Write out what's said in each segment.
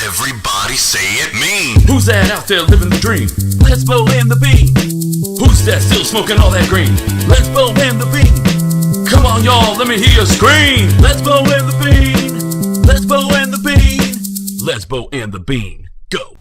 Everybody say it mean. Who's that out there living the dream? Let's blow in the bean. Who's that still smoking all that green? Let's blow in the bean. Come on, y'all, let me hear you scream. Let's blow in the bean. Let's blow in the bean. Let's blow in the bean. Go.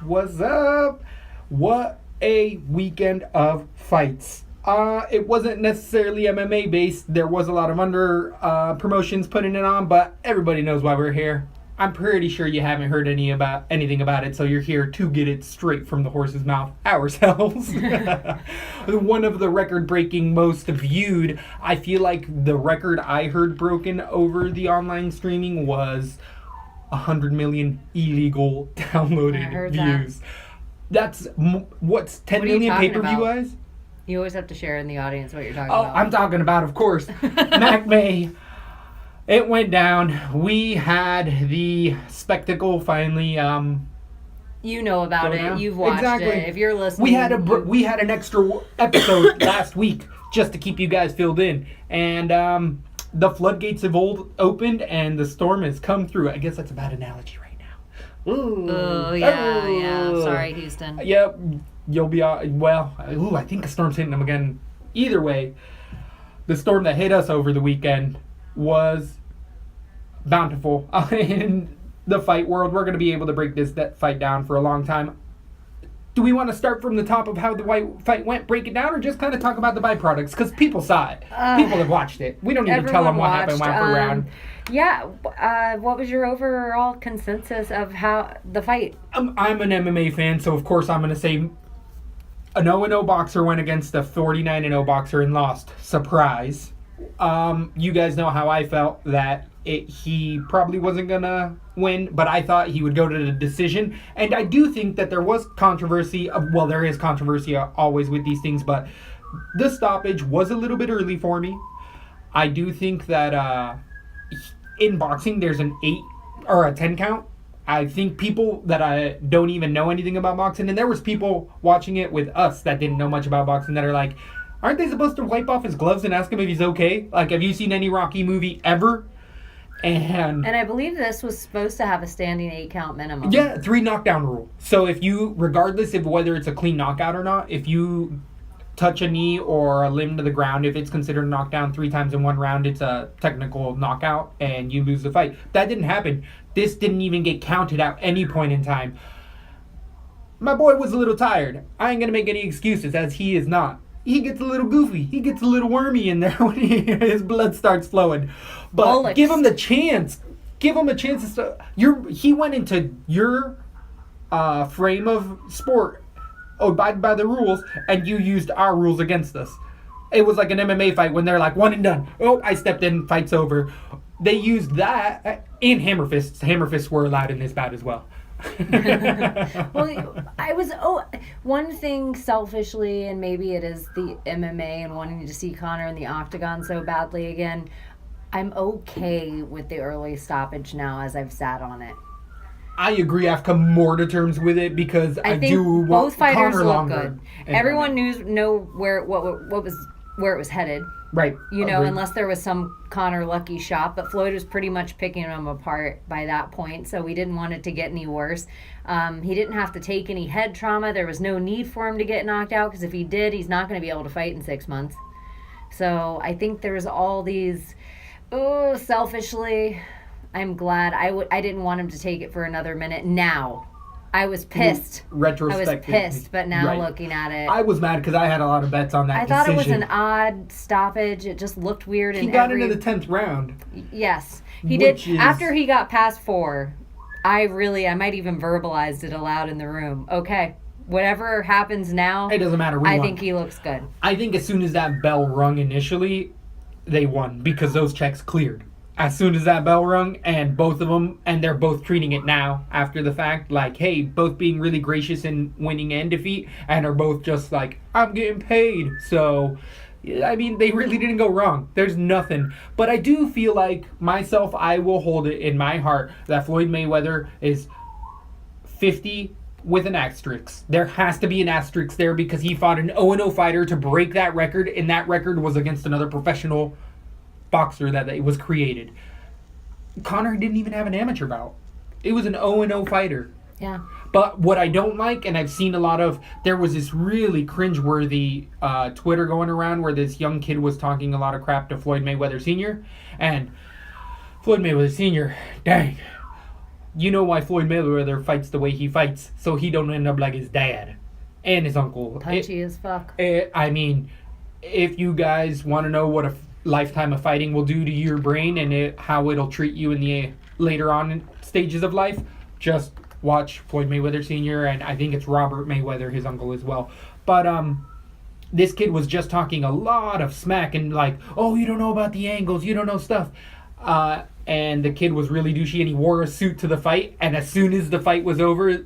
What's up? What a weekend of fights. It wasn't necessarily MMA based. There was a lot of under promotions putting it on, but everybody knows why we're here. I'm pretty sure you haven't heard anything about it, so you're here to get it straight from the horse's mouth ourselves. One of the record-breaking most viewed. I feel like the record I heard broken over the online streaming was 100 million illegal downloaded views. That's what's 10 million pay-per-view wise? You always have to share in the audience what you're talking about. Oh, I'm talking about, of course, Mac May. It went down. We had the spectacle finally. You know about it. Down. You've watched it. If you're listening, we had an extra episode last week just to keep you guys filled in, and the floodgates have opened, and the storm has come through. I guess that's a bad analogy right now. Ooh. Oh, yeah. Sorry, Houston. Yep. You'll be I think the storm's hitting them again. Either way, the storm that hit us over the weekend was bountiful. In the fight world, we're going to be able to break that fight down for a long time. Do we want to start from the top of how the fight went, break it down, or just kind of talk about the byproducts? Because people saw it. People have watched it. We don't need to tell them what happened round. Yeah. What was your overall consensus of how the fight? I'm an MMA fan, so of course I'm going to say an 0-0 boxer went against a 49-0 boxer and lost. Surprise. You guys know how I felt that he probably wasn't going to win, but I thought he would go to the decision. And I do think that there was controversy. There is controversy always with these things, but the stoppage was a little bit early for me. I do think that in boxing there's an 8 or a 10 count. I think people that don't even know anything about boxing, and there was people watching it with us that didn't know much about boxing that are like, aren't they supposed to wipe off his gloves and ask him if he's okay? Like, have you seen any Rocky movie ever? And I believe this was supposed to have a standing 8 count minimum. Yeah, 3 knockdown rule. So if you, regardless of whether it's a clean knockout or not, if you touch a knee or a limb to the ground, if it's considered a knockdown 3 times in one round, it's a technical knockout and you lose the fight. That didn't happen. This didn't even get counted at any point in time. My boy was a little tired. I ain't gonna make any excuses, as he is not. He gets a little goofy. He gets a little wormy in there when his blood starts flowing. But give him the chance. Give him a chance. He went into your frame of sport, abide by the rules, and you used our rules against us. It was like an MMA fight when they're like, one and done. Oh, I stepped in, fight's over. They used that in hammer fists. Hammer fists were allowed in this bout as well. One thing selfishly, and maybe it is the MMA and wanting to see Conor in the octagon so badly again, I'm okay with the early stoppage now as I've sat on it. I agree. I've come more to terms with it because I think do want both fighters Conor look longer. good. Everyone know where it was headed. Right. Unless there was some Conor lucky shot, but Floyd was pretty much picking him apart by that point, so we didn't want it to get any worse. He didn't have to take any head trauma. There was no need for him to get knocked out, because if he did, he's not going to be able to fight in 6 months. So I think there's all these, selfishly, I'm glad. I didn't want him to take it for another minute. Now, I was pissed. But now looking at it, I was mad because I had a lot of bets on that decision. I thought it was an odd stoppage. It just looked weird. He got into the 10th round. Yes, he did. After he got past 4, I might even verbalized it aloud in the room. Okay, whatever happens now, it doesn't matter. I think he looks good. I think as soon as that bell rung initially, they won because those checks cleared. as soon as that bell rung, and both of them, and they're both treating it now after the fact, like, hey, both being really gracious in winning and defeat, and are both just like, I'm getting paid. So, I mean, they really didn't go wrong. There's nothing. But I do feel like, myself, I will hold it in my heart that Floyd Mayweather is 50 with an asterisk. There has to be an asterisk there because he fought an 0-0 fighter to break that record, and that record was against another professional boxer that it was created. Conor didn't even have an amateur bout. It was an 0-0 fighter. Yeah. But what I don't like, and I've seen a lot of, there was this really cringeworthy Twitter going around where this young kid was talking a lot of crap to Floyd Mayweather Sr. And Floyd Mayweather Sr., dang, you know why Floyd Mayweather fights the way he fights, so he don't end up like his dad and his uncle. Punchy as fuck. I mean, if you guys want to know what a lifetime of fighting will do to your brain and how it'll treat you in the later on stages of life, just watch Floyd Mayweather Sr. and I think it's Robert Mayweather, his uncle as well. But this kid was just talking a lot of smack and like, oh, you don't know about the angles, you don't know stuff. And the kid was really douchey and he wore a suit to the fight. And as soon as the fight was over,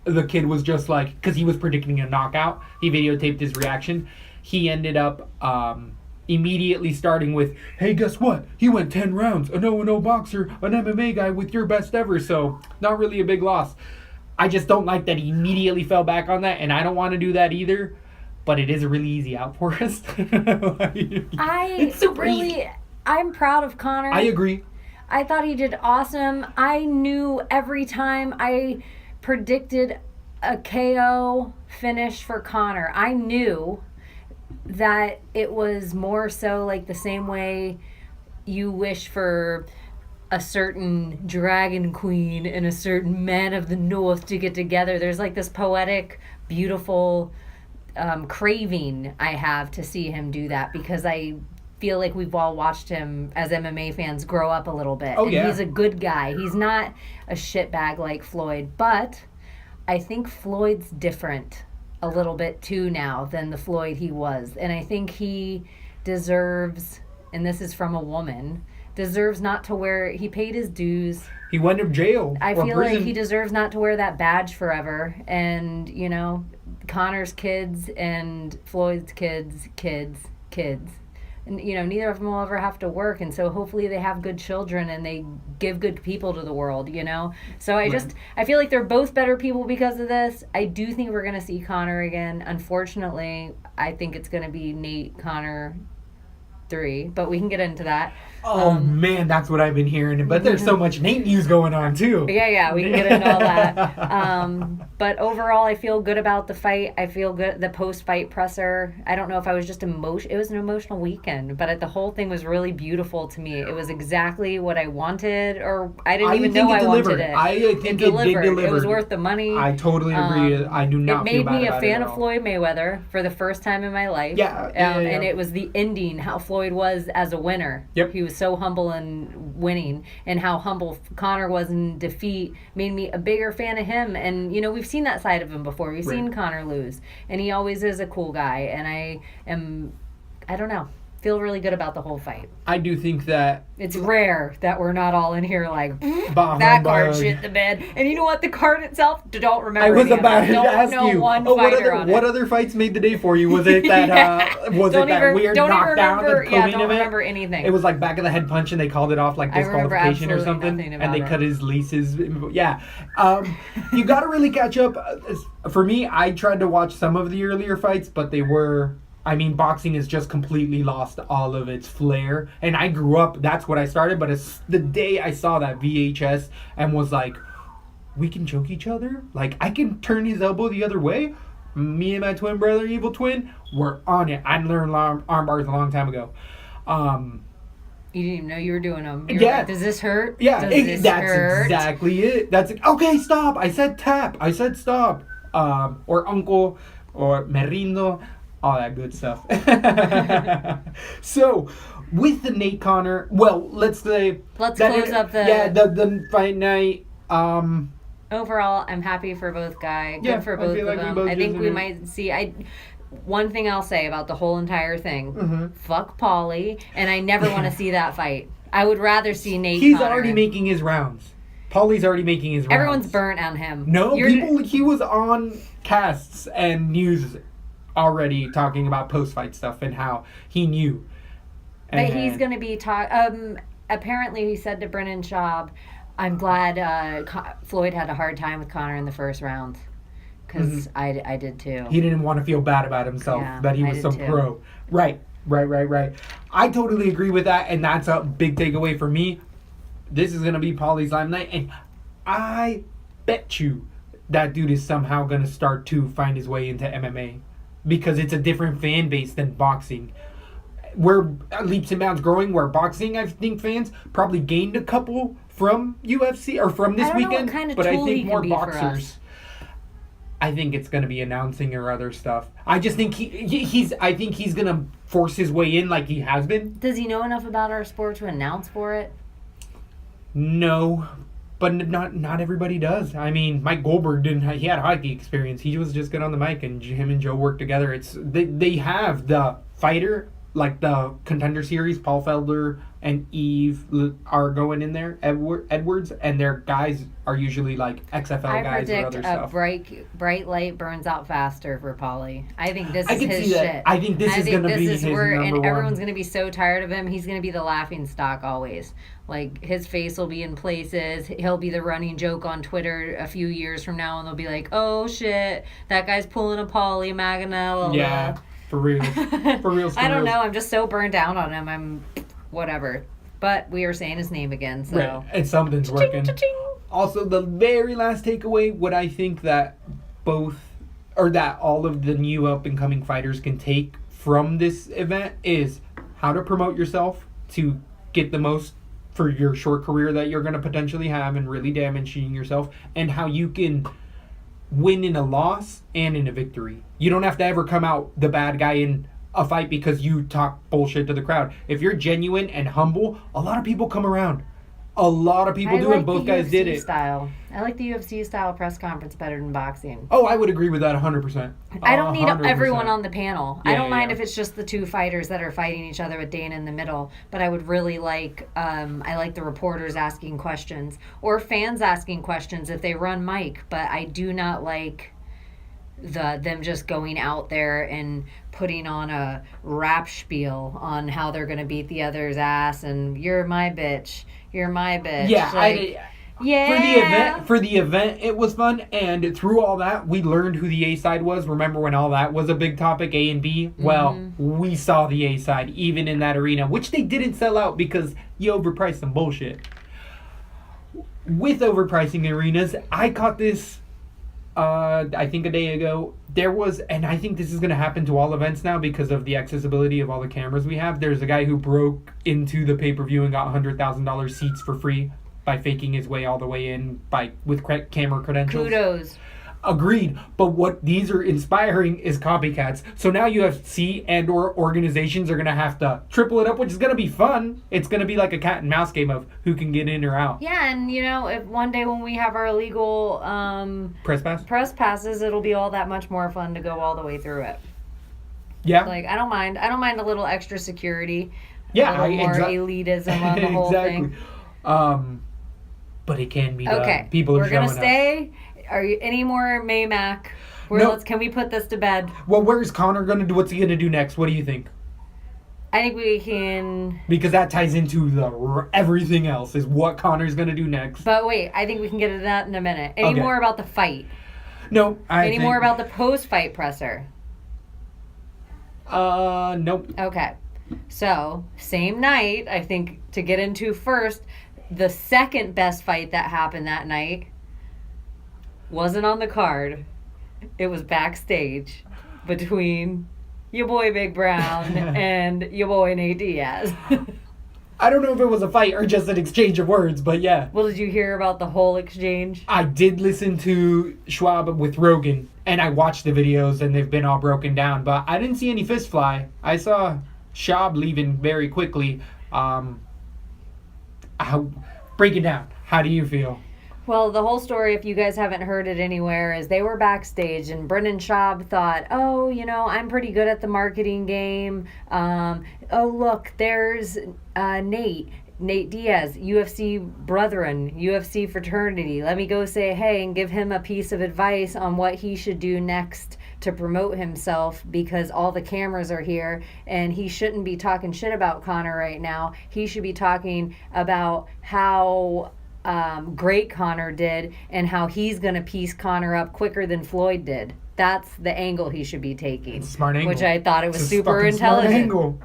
the kid was just like, because he was predicting a knockout, he videotaped his reaction. He ended up immediately starting with, hey, guess what? He went 10 rounds, an 0-0 boxer, an MMA guy with your best ever, so not really a big loss. I just don't like that he immediately fell back on that, and I don't want to do that either, but it is a really easy out for us. It's super easy. I'm proud of Conor. I agree. I thought he did awesome. I knew every time I predicted a KO finish for Conor, I knew that it was more so like the same way you wish for a certain dragon queen and a certain man of the north to get together. There's like this poetic, beautiful craving I have to see him do that because I feel like we've all watched him as MMA fans grow up a little bit. Oh, and yeah. He's a good guy. He's not a shitbag like Floyd, but I think Floyd's different a little bit too now than the Floyd he was. And I think he deserves, and this is from a woman, deserves not to wear, he paid his dues. He went to jail. I or feel prison. like he deserves not to wear that badge forever. And, you know, Conor's kids and Floyd's kids. And, you know, neither of them will ever have to work. And so hopefully they have good children and they give good people to the world, you know? So I feel like they're both better people because of this. I do think we're going to see Conor again. Unfortunately, I think it's going to be Nate Conor 3, but we can get into that. Oh, man, that's what I've been hearing. But there's so much Nate news going on, too. Yeah, we can get into all that. But overall, I feel good about the fight. I feel good. The post-fight presser, I don't know if I was just emotional. It was an emotional weekend, but the whole thing was really beautiful to me. It was exactly what I wanted, or I didn't even know I wanted it. I think it delivered. It was worth the money. I totally agree. I do not feel bad about it. It made me a fan of Floyd Mayweather for the first time in my life. Yeah. And it was the ending, how Floyd was as a winner. Yep. He was so humble in winning, and how humble Conor was in defeat made me a bigger fan of him. And, you know, we've seen that side of him before. We've seen Conor lose, and he always is a cool guy. And I don't know, feel really good about the whole fight. I do think that it's rare that we're not all in here like, that card shit the bed. And you know what? The card itself, don't remember. I was about to don't ask know you. One what other fights made the day for you? Was it that weird knockdown? Don't remember anything. It was like back of the head punch, and they called it off like disqualification or something, and they cut his leases. Yeah, you got to really catch up. For me, I tried to watch some of the earlier fights, but they were. I mean, boxing has just completely lost all of its flair. And I grew up, that's what I started. But it's the day I saw that VHS and was like, we can choke each other? Like, I can turn his elbow the other way? Me and my twin brother, evil twin, were on it. I learned arm bars a long time ago. You didn't even know you were doing them. Like, does this hurt? Yeah, that's hurt? exactly it. That's okay, stop. I said tap. I said stop. Or uncle, or me rindo. All that good stuff. So, with the Nate Conor, well, let's close up the fight night. Overall, I'm happy for both guys. Yeah, Good for both of them. I think we might see. one thing I'll say about the whole entire thing. Fuck Paulie, and I never want to see that fight. I would rather see Nate He's Connor. already making his rounds. Paulie's already making his rounds. Everyone's burnt on him. No, he was on casts and news already talking about post-fight stuff and how he knew. But he's going to be apparently he said to Brennan Schaub, I'm glad Floyd had a hard time with Connor in the first round. Because I did too. He didn't want to feel bad about himself that he was so pro. Right. I totally agree with that, and that's a big takeaway for me. This is going to be Paulie's limelight, and I bet you that dude is somehow going to start to find his way into MMA because it's a different fan base than boxing. We're leaps and bounds growing, where boxing, I think fans probably gained a couple from UFC or from this weekend, but I think more boxers. I think it's going to be announcing or other stuff. I just think he's going to force his way in like he has been. Does he know enough about our sport to announce for it? No, but not everybody does. I mean, Mike Goldberg he had hockey experience. He was just good on the mic, and him and Joe work together. They have the fighter, like the Contender Series, Paul Felder and Eve are going in there, Edwards, and their guys are usually like XFL guys or other stuff. I predict bright light burns out faster for Paulie. I think this is his see that. shit. I think this is going to be his number and one. everyone's going to be so tired of him. He's going to be the laughing stock always. Like, his face will be in places. He'll be the running joke on Twitter a few years from now, and they'll be like, oh shit, that guy's pulling a Paulie Maganella. Yeah. For real. I don't know. I'm just so burnt out on him. I'm whatever. But we are saying his name again, so. Right. And something's working. Cha-ching. Also, the very last takeaway, what I think that all of the new up-and-coming fighters can take from this event is how to promote yourself to get the most for your short career that you're going to potentially have and really damaging yourself, and how you can win in a loss and in a victory. You don't have to ever come out the bad guy in a fight because you talk bullshit to the crowd. If you're genuine and humble, a lot of people come around. A lot of people do, and both guys did it. I like the UFC style press conference better than boxing. Oh, I would agree with that 100%. I don't need 100%. everyone on the panel. Yeah, I don't mind if it's just the two fighters that are fighting each other with Dana in the middle, but I would really like, I like the reporters asking questions, or fans asking questions if they run mic, but I do not like them just going out there and putting on a rap spiel on how they're going to beat the other's ass and you're my bitch. Yeah, like, For the event, it was fun, and through all that, we learned who the A side was. Remember when all that was a big topic, A and B? Well, we saw the A side even in that arena, which they didn't sell out because you overpriced some bullshit. With overpricing arenas, I caught this. I think a day ago, there was, and I think this is going to happen to all events now because of the accessibility of all the cameras we have. There's a guy who broke into the pay-per-view and got $100,000 seats for free by faking his way all the way in with camera credentials. Kudos. Agreed, but what these are inspiring is copycats. So now UFC and or organizations are going to have to triple it up, which is going to be fun. It's going to be like a cat and mouse game of who can get in or out. Yeah, and if one day when we have our legal press passes, it'll be all that much more fun to go all the way through it. Yeah. Like, I don't mind a little extra security. Yeah, a little more elitism on the whole thing. But it can be okay. People are We're showing gonna stay. Are you any more Maymac? Can we put this to bed? Well, where's Connor gonna do? What's he gonna do next? What do you think? I think we can. Because that ties into everything else is what Connor's gonna do next. But wait, I think we can get into that in a minute. Any more about the fight? No. Any more about the post-fight presser? Nope. Okay. So, same night, I think, to get into first, the second best fight that happened that night wasn't on the card. It was backstage between your boy Big Brown and your boy Nate Diaz. I don't know if it was a fight or just an exchange of words, but yeah. Well, did you hear about the whole exchange? I did listen to Schwab with Rogan, and I watched the videos, and they've been all broken down, but I didn't see any fist fly. I saw Schwab leaving very quickly. Break it down. How do you feel? Well, the whole story, if you guys haven't heard it anywhere, is they were backstage and Brennan Schaub thought, oh, I'm pretty good at the marketing game. Oh, look, there's Nate Diaz, UFC brethren, UFC fraternity. Let me go say hey and give him a piece of advice on what he should do next to promote himself, because all the cameras are here and he shouldn't be talking shit about Conor right now. He should be talking about how great Conor did and how he's going to piece Conor up quicker than Floyd did. That's the angle he should be taking. It's a smart angle. Which I thought it was super intelligent. Smart angle.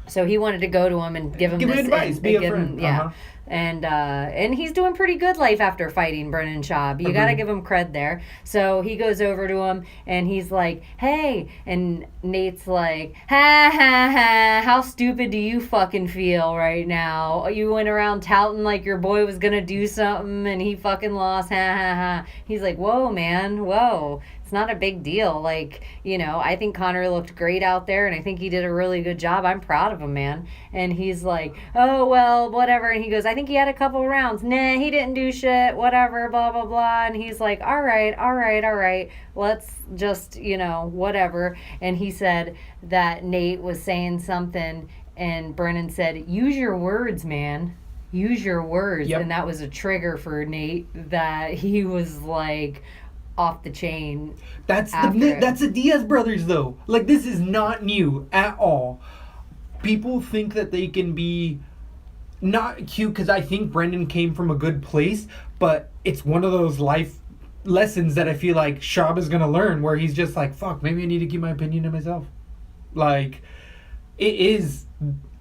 So he wanted to go to him and give him this advice. Be a friend. Yeah. And he's doing pretty good life after fighting Brennan Schaub. You got to give him cred there. So he goes over to him and he's like, hey. And Nate's like, ha, ha, ha. How stupid do you fucking feel right now? You went around touting like your boy was going to do something and he fucking lost. Ha, ha, ha. He's like, whoa, man. Whoa. It's not a big deal. Like, I think Conor looked great out there and I think he did a really good job. I'm proud of him, man. And he's like, oh, well, whatever. And he goes, I think he had a couple rounds. Nah, he didn't do shit. Whatever, blah, blah, blah. And he's like, all right. Let's just, whatever. And he said that Nate was saying something and Brennan said, use your words, man. Use your words. Yep. And that was a trigger for Nate that he was like off the chain. That's the Diaz brothers though. Like, this is not new at all. People think that they can be not cute because I think Brendan came from a good place, but it's one of those life lessons that I feel like Schaub is gonna learn, where he's just like, fuck, maybe I need to keep my opinion to myself. Like, it is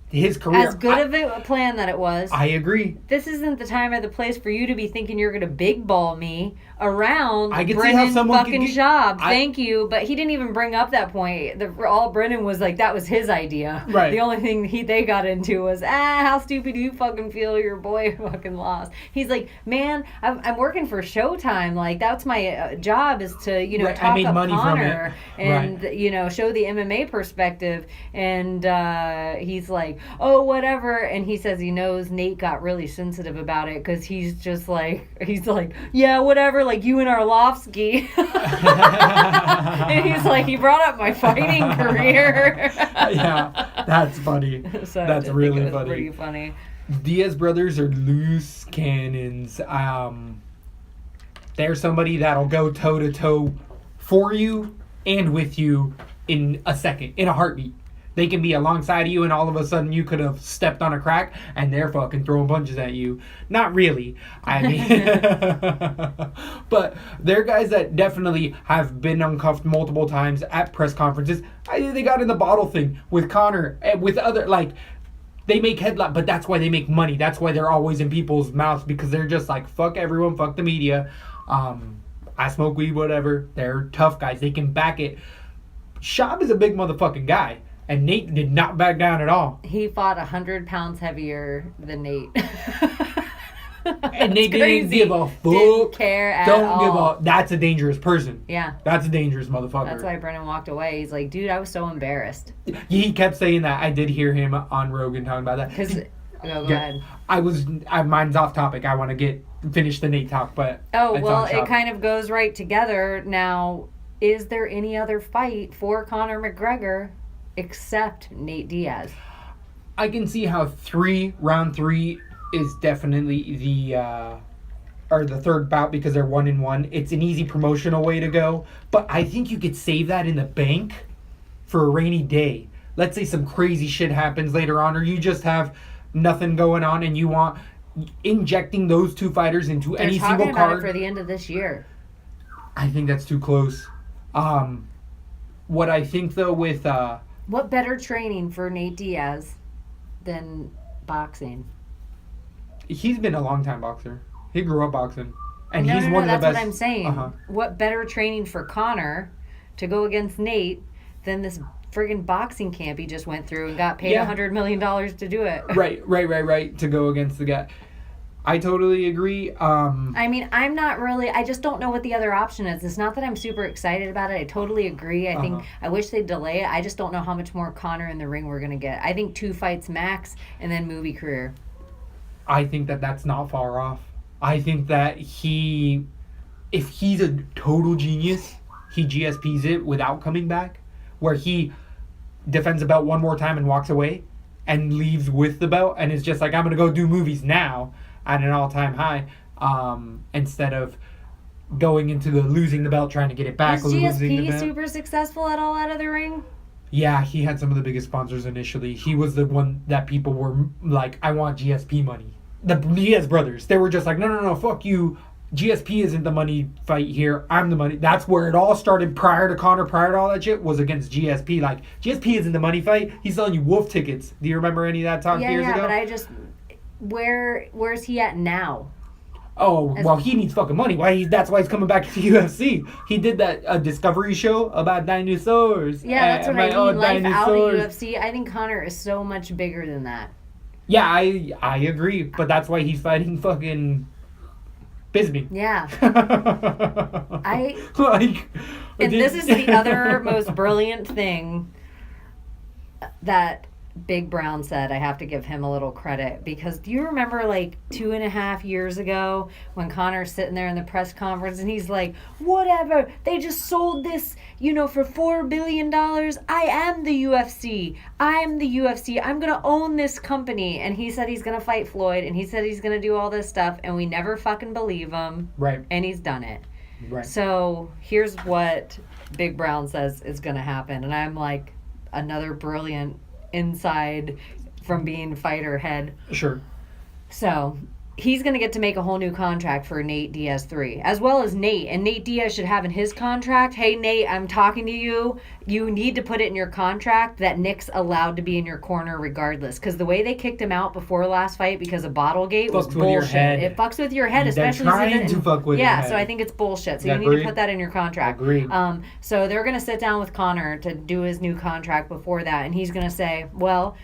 his career. As good of a plan that it was. I agree. This isn't the time or the place for you to be thinking you're gonna big ball me around Brennan fucking Schaub. Thank you, but he didn't even bring up that point. All Brennan was like, that was his idea. Right. The only thing they got into was, how stupid do you fucking feel? Your boy fucking lost. He's like, man, I'm working for Showtime. Like, that's my job, is to talk I make up money Conor from it. and show the MMA perspective. And he's like, oh, whatever. And he says he knows Nate got really sensitive about it because he's like, yeah, whatever. Like you and Arlovsky. And he's like, he brought up my fighting career. Yeah, that's funny. So that's really it was funny. pretty funny. Diaz brothers are loose cannons. They're somebody that'll go toe to toe for you and with you in a second, in a heartbeat. They can be alongside of you and all of a sudden you could have stepped on a crack and they're fucking throwing punches at you. Not really. I mean, but they're guys that definitely have been uncuffed multiple times at press conferences. They got in the bottle thing with Conor, with other, like, they make headline, but that's why they make money. That's why they're always in people's mouths, because they're just like, fuck everyone, fuck the media. I smoke weed, whatever. They're tough guys. They can back it. Schaub is a big motherfucking guy. And Nate did not back down at all. He fought 100 pounds heavier than Nate. And Nate didn't give a fuck. Didn't care at all. Don't give a... That's a dangerous person. Yeah. That's a dangerous motherfucker. That's why Brennan walked away. He's like, dude, I was so embarrassed. He kept saying that. I did hear him on Rogan talking about that. Because... go ahead. Mine's off topic. I want to finish the Nate talk, but... Oh, well, it kind of goes right together. Now, is there any other fight for Conor McGregor except Nate Diaz? I can see how round three is definitely the third bout, because they're 1-1. It's an easy promotional way to go, but I think you could save that in the bank for a rainy day. Let's say some crazy shit happens later on, or you just have nothing going on and you want injecting those two fighters into any single card. They're talking about it for the end of this year. I think that's too close. What I think though with what better training for Nate Diaz than boxing? He's been a long time boxer. He grew up boxing. And no, he's one of the best. That's what I'm saying. Uh-huh. What better training for Conor to go against Nate than this friggin' boxing camp he just went through and got paid $100 million to do it? Right. To go against the guy. I totally agree. I mean, I just don't know what the other option is. It's not that I'm super excited about it. I totally agree. I think, I wish they'd delay it. I just don't know how much more Conor in the ring we're going to get. I think 2 fights max and then movie career. I think that's not far off. I think that if he's a total genius, he GSPs it without coming back, where he defends the belt one more time and walks away and leaves with the belt and is just like, I'm going to go do movies now at an all-time high, instead of going into the losing the belt, trying to get it back. Is losing the GSP belt. super successful at all out of the ring? Yeah, he had some of the biggest sponsors initially. He was the one that people were like, I want GSP money. The Diaz brothers, they were just like, no, fuck you. GSP isn't the money fight here. I'm the money. That's where it all started prior to Conor, prior to all that shit, was against GSP. Like, GSP isn't the money fight. He's selling you wolf tickets. Do you remember any of that talk years ago? Yeah, but I just... Where's he at now? Oh, well, he needs fucking money. That's why he's coming back to the UFC. He did that Discovery show about dinosaurs. Yeah, that's what I mean. Life dinosaurs. out of UFC. I think Conor is so much bigger than that. Yeah, I agree. But that's why he's fighting fucking Bisbee. Yeah. Like... And this is the other most brilliant thing that Big Brown said. I have to give him a little credit, because do you remember like 2.5 years ago when Conor's sitting there in the press conference and he's like, whatever, they just sold this, for $4 billion. I am the UFC. I'm the UFC. I'm going to own this company. And he said he's going to fight Floyd, and he said he's going to do all this stuff, and we never fucking believe him. Right. And he's done it. Right. So here's what Big Brown says is going to happen. And I'm like, another brilliant inside from being fighter head. Sure. So he's going to get to make a whole new contract for Nate Diaz 3, as well as Nate. And Nate Diaz should have in his contract, hey, Nate, I'm talking to you. You need to put it in your contract that Nick's allowed to be in your corner regardless. Because the way they kicked him out before last fight because of Bottlegate was bullshit. It fucks with your head, especially... They're trying to fuck with your head. Yeah, so I think it's bullshit. So you need to put that in your contract. Agreed. So they're going to sit down with Conor to do his new contract before that. And he's going to say, well...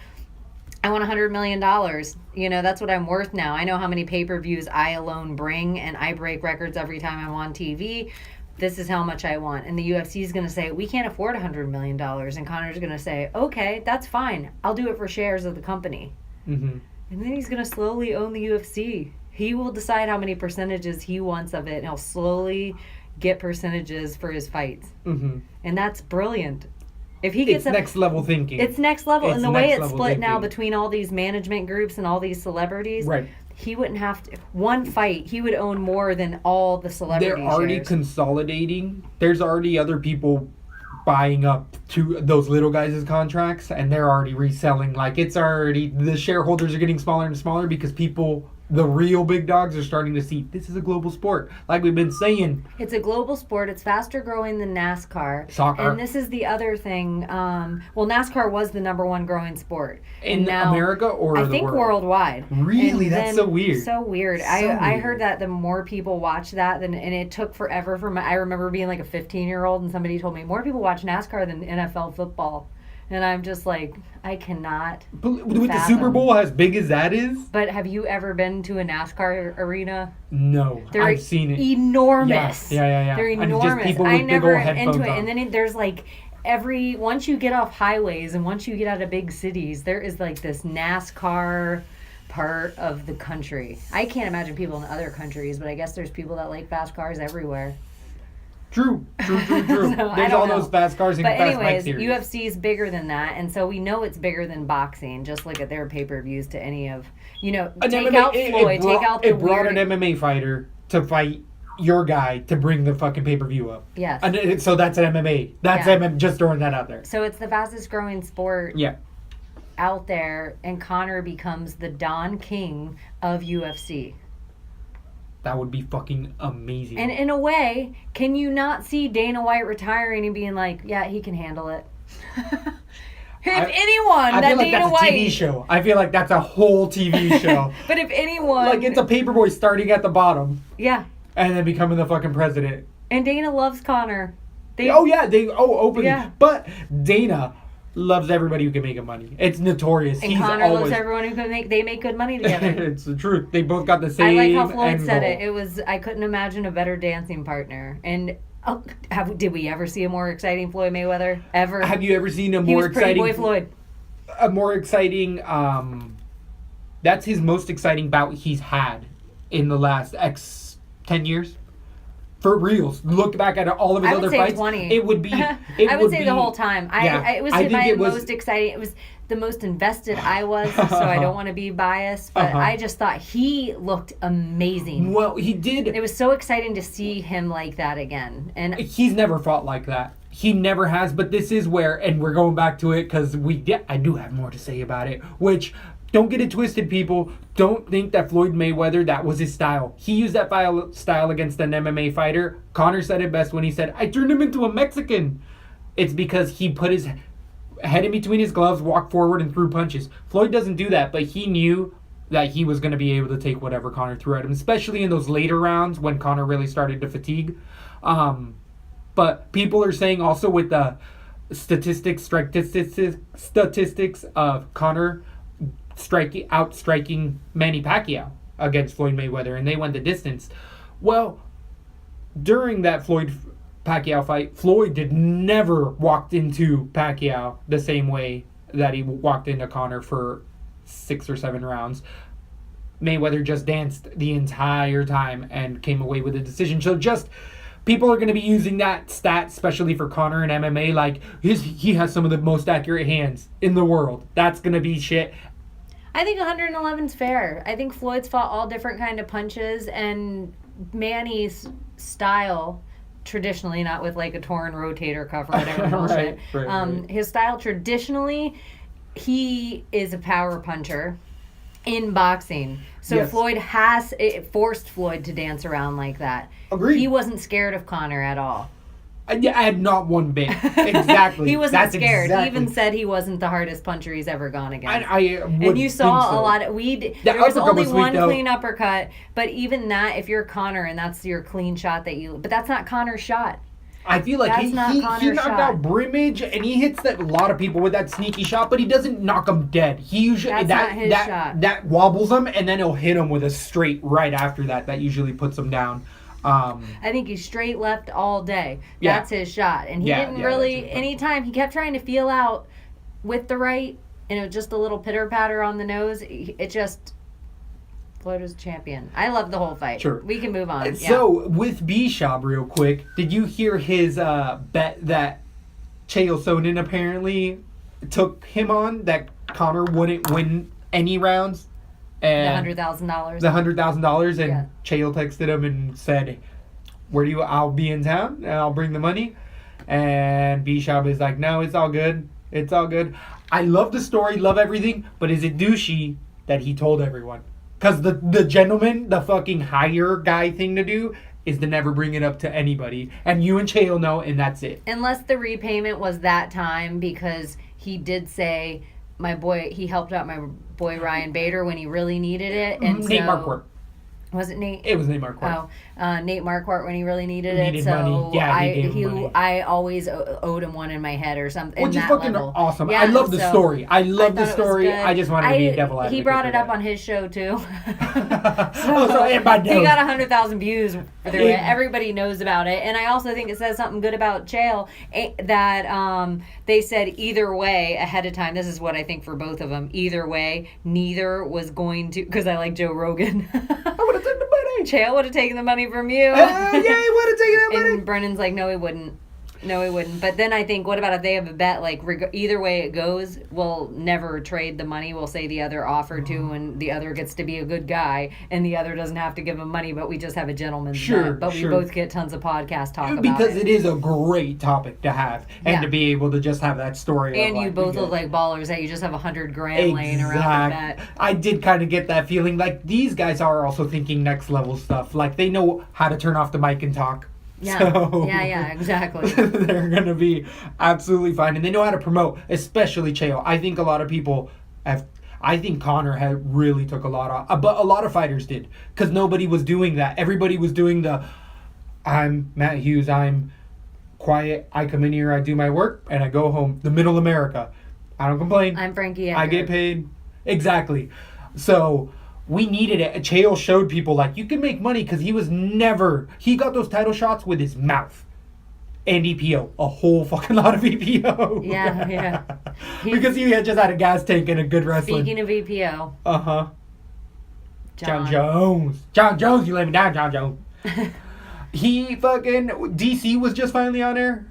I want $100 million. That's what I'm worth now. I know how many pay-per-views I alone bring, and I break records every time I'm on TV. This is how much I want. And the UFC is going to say, we can't afford $100 million. And Conor's going to say, okay, that's fine. I'll do it for shares of the company. Mm-hmm. And then he's going to slowly own the UFC. He will decide how many percentages he wants of it, and he'll slowly get percentages for his fights. Mm-hmm. And that's brilliant. If he gets next level thinking. It's next level. It's and the way it's level split now thinking. between all these management groups and all these celebrities, right? He wouldn't have to. One fight, he would own more than all the celebrities. They're already consolidating. There's already other people buying up to those little guys' contracts, and they're already reselling. Like, it's already... The shareholders are getting smaller and smaller because people... The real big dogs are starting to see this is a global sport. Like we've been saying. It's a global sport. It's faster growing than NASCAR. Soccer. And this is the other thing. NASCAR was the number one growing sport. In America or I the think world? Worldwide. Really? And That's so weird. So weird. I heard that the more people watch that, and it took forever for I remember being like a 15-year-old and somebody told me more people watch NASCAR than NFL football. And I'm just like, I cannot. But with the Super Bowl as big as that is? But have you ever been to a NASCAR arena? No. I've seen it. Enormous. Yeah. They're enormous. I never into it. And then there's like once you get off highways and once you get out of big cities, there is like this NASCAR part of the country. I can't imagine people in other countries, but I guess there's people that like fast cars everywhere. True. So, There's all those fast cars and fast bike series. UFC is bigger than that, and so we know it's bigger than boxing. Just look at their pay-per-views to any of, take out Floyd, take out the It brought an MMA fighter to fight your guy to bring the fucking pay-per-view up. Yes. And so that's an MMA. That's MMA, just throwing that out there. So it's the fastest growing sport out there, and Conor becomes the Don King of UFC. That would be fucking amazing. And in a way, can you not see Dana White retiring and being like, yeah, he can handle it? I feel like that's a TV show. I feel like that's a whole TV show. But if anyone... Like, it's a paperboy starting at the bottom. Yeah. And then becoming the fucking president. And Dana loves Conor. Openly. Yeah. But Dana loves everybody who can make him money. It's notorious. And Conor loves everyone who can they make good money together. It's the truth. They both got the same. I like how Floyd said it. I couldn't imagine a better dancing partner. And did we ever see a more exciting Floyd Mayweather? Ever? Have you ever seen a more exciting Pretty Boy Floyd? A more exciting that's his most exciting bout he's had in the last 10 years. For reals, look back at all of his other fights. 20. It would be. I would say the whole time. It was my was most exciting. It was the most invested I was, so I don't want to be biased. But I just thought he looked amazing. Well, he did. It was so exciting to see him like that again. And he's never fought like that. He never has. But this is where, and we're going back to it because I do have more to say about it. Which, don't get it twisted, people. Don't think that Floyd Mayweather, that was his style. He used that style against an MMA fighter. Conor said it best when he said, "I turned him into a Mexican." It's because he put his head in between his gloves, walked forward, and threw punches. Floyd doesn't do that, but he knew that he was going to be able to take whatever Conor threw at him, especially in those later rounds when Conor really started to fatigue. But people are saying also with the statistics of Conor outstriking Manny Pacquiao against Floyd Mayweather, and they went the distance. Well, during that Floyd-Pacquiao fight, Floyd never walked into Pacquiao the same way that he walked into Conor for 6 or 7 rounds. Mayweather just danced the entire time and came away with a decision. So people are going to be using that stat, especially for Conor in MMA, like he has some of the most accurate hands in the world. That's going to be shit. I think 111's fair. I think Floyd's fought all different kind of punches, and Manny's style, traditionally, not with like a torn rotator cuff or whatever bullshit. Right. His style traditionally, he is a power puncher in boxing. So yes. It forced Floyd to dance around like that. Agreed. He wasn't scared of Conor at all. I had not one bit. Exactly. He wasn't scared. Exactly. He even said he wasn't the hardest puncher he's ever gone against. And you saw a lot of there was only one sweet, clean uppercut, but even that, if you're Conor and that's your clean shot but that's not Conor's shot. I feel like he knocked out Brimage, and he hits a lot of people with that sneaky shot, but he doesn't knock them dead. He usually not his shot. That wobbles them, and then he'll hit them with a straight right after that. That usually puts them down. I think he's straight left all day. That's his shot. And he didn't really, anytime he kept trying to feel out with the right, and it was just a little pitter patter on the nose. Floyd was champion. I love the whole fight. Sure. We can move on. So, with B-Shop real quick, did you hear his bet that Chael Sonnen apparently took him on, that Conor wouldn't win any rounds? And the $100,000. The $100,000, and Chael texted him and said, I'll be in town, and I'll bring the money. And B-Shop is like, no, it's all good. It's all good. I love the story, love everything, but is it douchey that he told everyone? Because the gentleman, the fucking higher guy thing to do is to never bring it up to anybody. And you and Chael know, and that's it. Unless the repayment was that time, because he did say, he helped out my boy Ryan Bader when he really needed it. And Nate Marquardt. Was it Nate? It was Nate Marquardt. Nate Marquardt when he really needed it. So money. Yeah, he gave him money. I always owed him one in my head or something. Which is fucking awesome. Yeah, I love the story. I love the story. I just wanted to be a devil advocate. He brought it up on his show too. He got 100,000 views. Everybody knows about it. And I also think it says something good about Chael that they said either way ahead of time. This is what I think for both of them. Either way, neither was going to, because I like Joe Rogan. I would have taken the money. Chael would have taken the money from you. Yeah, he would have taken that money. And Brennan's like, no, he wouldn't. No, he wouldn't. But then I think, what about if they have a bet, like, either way it goes, we'll never trade the money. We'll say the other offered to, and the other gets to be a good guy, and the other doesn't have to give him money, but we just have a gentleman's bet. But we both get tons of podcast talk about it. Because it is a great topic to have, and to be able to just have that story. And you both look like ballers, that you just have $100,000 laying around the bet. I did kind of get that feeling. Like, these guys are also thinking next level stuff. Like, they know how to turn off the mic and talk. Yeah. So, yeah, exactly. They're going to be absolutely fine. And they know how to promote, especially Chael. I think a lot of people I think Conor had really took a lot off. But a lot of fighters did. Because nobody was doing that. Everybody was doing I'm Matt Hughes, I'm quiet, I come in here, I do my work, and I go home. The middle America. I don't complain. I'm Frankie Edgar. I get paid. Exactly. So we needed it. Chael showed people, like, you can make money, because he got those title shots with his mouth. And EPO. A whole fucking lot of EPO. Yeah. Because he had just had a gas tank and a good wrestling. Speaking of EPO. Uh-huh. John Jones. John Jones, you let me down, John Jones. He fucking DC was just finally on air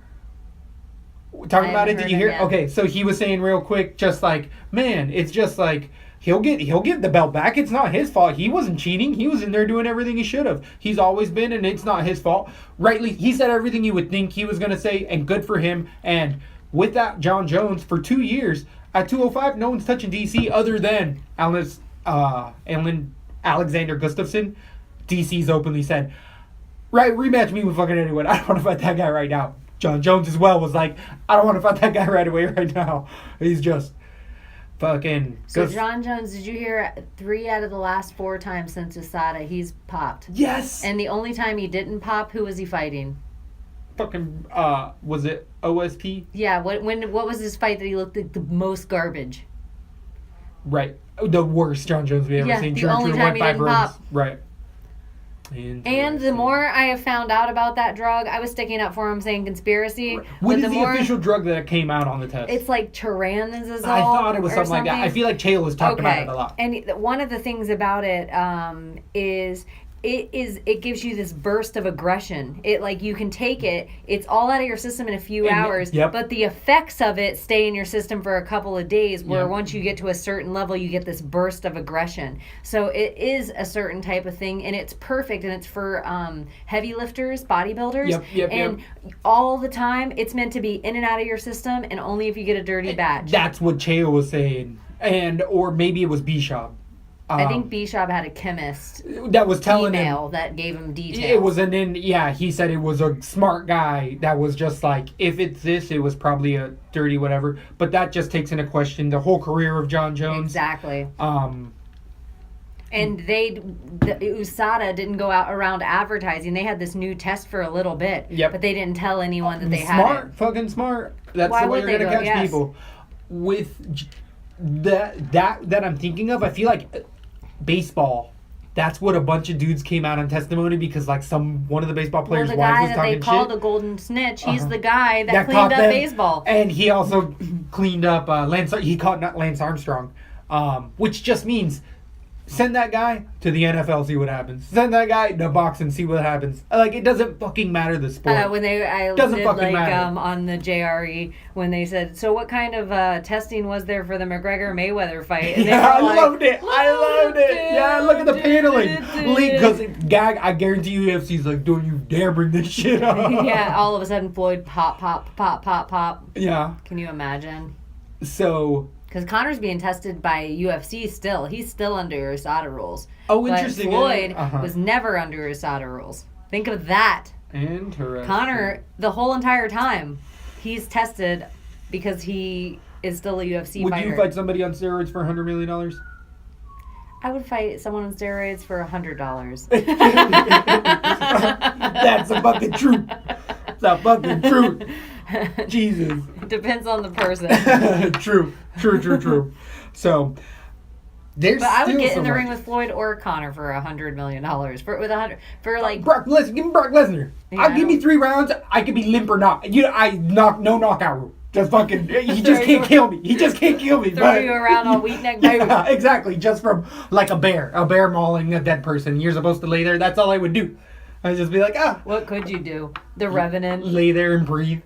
talking about it. Did you hear? Okay, so he was saying real quick, just like, man, it's just like he'll get the belt back. It's not his fault. He wasn't cheating. He was in there doing everything he should have. He's always been, and it's not his fault. Rightly, he said everything you would think he was gonna say, and good for him. And with that, John Jones for 2 years at 205, no one's touching DC other than Alexander Gustafsson. DC's openly said, right, rematch me with fucking anyone. I don't want to fight that guy right now. John Jones as well was like, I don't want to fight that guy right away right now. He's just fucking... So John Jones, did you hear 3 out of the last 4 times since USADA, he's popped? Yes! And the only time he didn't pop, who was he fighting? Fucking, was it OSP? Yeah, what was his fight that he looked like the most garbage? Right. The worst John Jones we've ever seen. The only time he didn't pop. Right. And the more I have found out about that drug, I was sticking up for him saying conspiracy. What is the official drug that came out on the test? It's like tyrannosol. I thought it was something like that. I feel like Chael has talked about it a lot. And one of the things about it is it gives you this burst of aggression. It like you can take it, it's all out of your system in a few hours, but the effects of it stay in your system for a couple of days where once you get to a certain level you get this burst of aggression. So it is a certain type of thing, and it's perfect, and it's for heavy lifters, bodybuilders, and all the time it's meant to be in and out of your system, and only if you get a dirty batch. That's what Chael was saying. Or maybe it was Bishop. I think Bishop had a chemist that was telling him that gave him details. It was he said it was a smart guy that was just like, if it's this, it was probably a dirty whatever. But that just takes into question the whole career of John Jones. Exactly. And USADA didn't go out around advertising. They had this new test for a little bit, but they didn't tell anyone that they had it. Fucking smart. That's the way you're gonna catch people. With that I'm thinking of, I feel like baseball, that's what a bunch of dudes came out on testimony because like one of the baseball players' wife was talking shit. The guy that they called the golden snitch, he's the guy that cleaned up baseball. And he also cleaned up he caught Lance Armstrong, which just means send that guy to the NFL, see what happens. Send that guy to boxing, see what happens. Like, it doesn't fucking matter the sport. Doesn't fucking matter. On the JRE when they said, so what kind of testing was there for the McGregor-Mayweather fight? And I loved it. Yeah, look at the paneling. Because I guarantee you UFC's like, don't you dare bring this shit up. Yeah, all of a sudden Floyd pop. Yeah. Can you imagine? So... Because Conor's being tested by UFC still. He's still under USADA rules. Oh, interesting. But Floyd was never under USADA rules. Think of that. Interesting. Conor, the whole entire time, he's tested because he is still a UFC fighter. Would you fight somebody on steroids for $100 million? I would fight someone on steroids for $100. That's a fucking truth. It's a fucking truth. Jesus. Depends on the person. True. So, there's. But I would get in the ring with Floyd or Conor for $100 million. For like Brock Lesnar. Give me Brock Lesnar. I'll give me 3 rounds. I could be limp or not. No knockout rule. Just fucking. He just can't kill me. Throw you around on weak neck. Yeah, exactly. Just from like a bear mauling a dead person. You're supposed to lay there. That's all I would do. I'd just be like, What could you do? The Revenant. Lay there and breathe.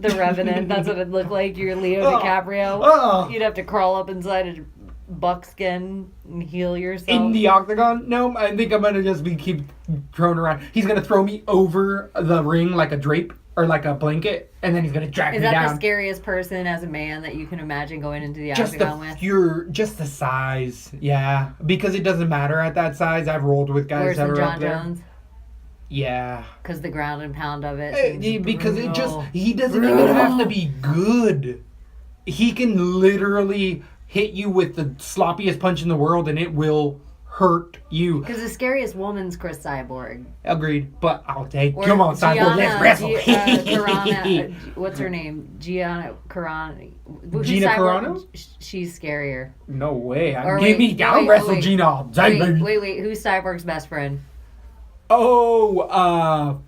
The Revenant, that's what it'd look like. You're Leo DiCaprio. You'd have to crawl up inside a buckskin and heal yourself. In the octagon? No, I think I'm going to just keep thrown around. He's going to throw me over the ring like a drape or like a blanket, and then he's going to drag me down. Is that the scariest person as a man that you can imagine going into the octagon with? Just the size, yeah. Because it doesn't matter at that size. I've rolled with guys that are up there. Jones? Yeah. Because the ground and pound of it. Because he doesn't even have to be good. He can literally hit you with the sloppiest punch in the world and it will hurt you. Because the scariest woman's Chris Cyborg. Agreed. But I'll take. Come on, Cyborg, let's wrestle. What's her name? Gianna Carano. Gina Carano? She's scarier. No way. I'll wrestle Gina. Wait. Who's Cyborg's best friend? Oh,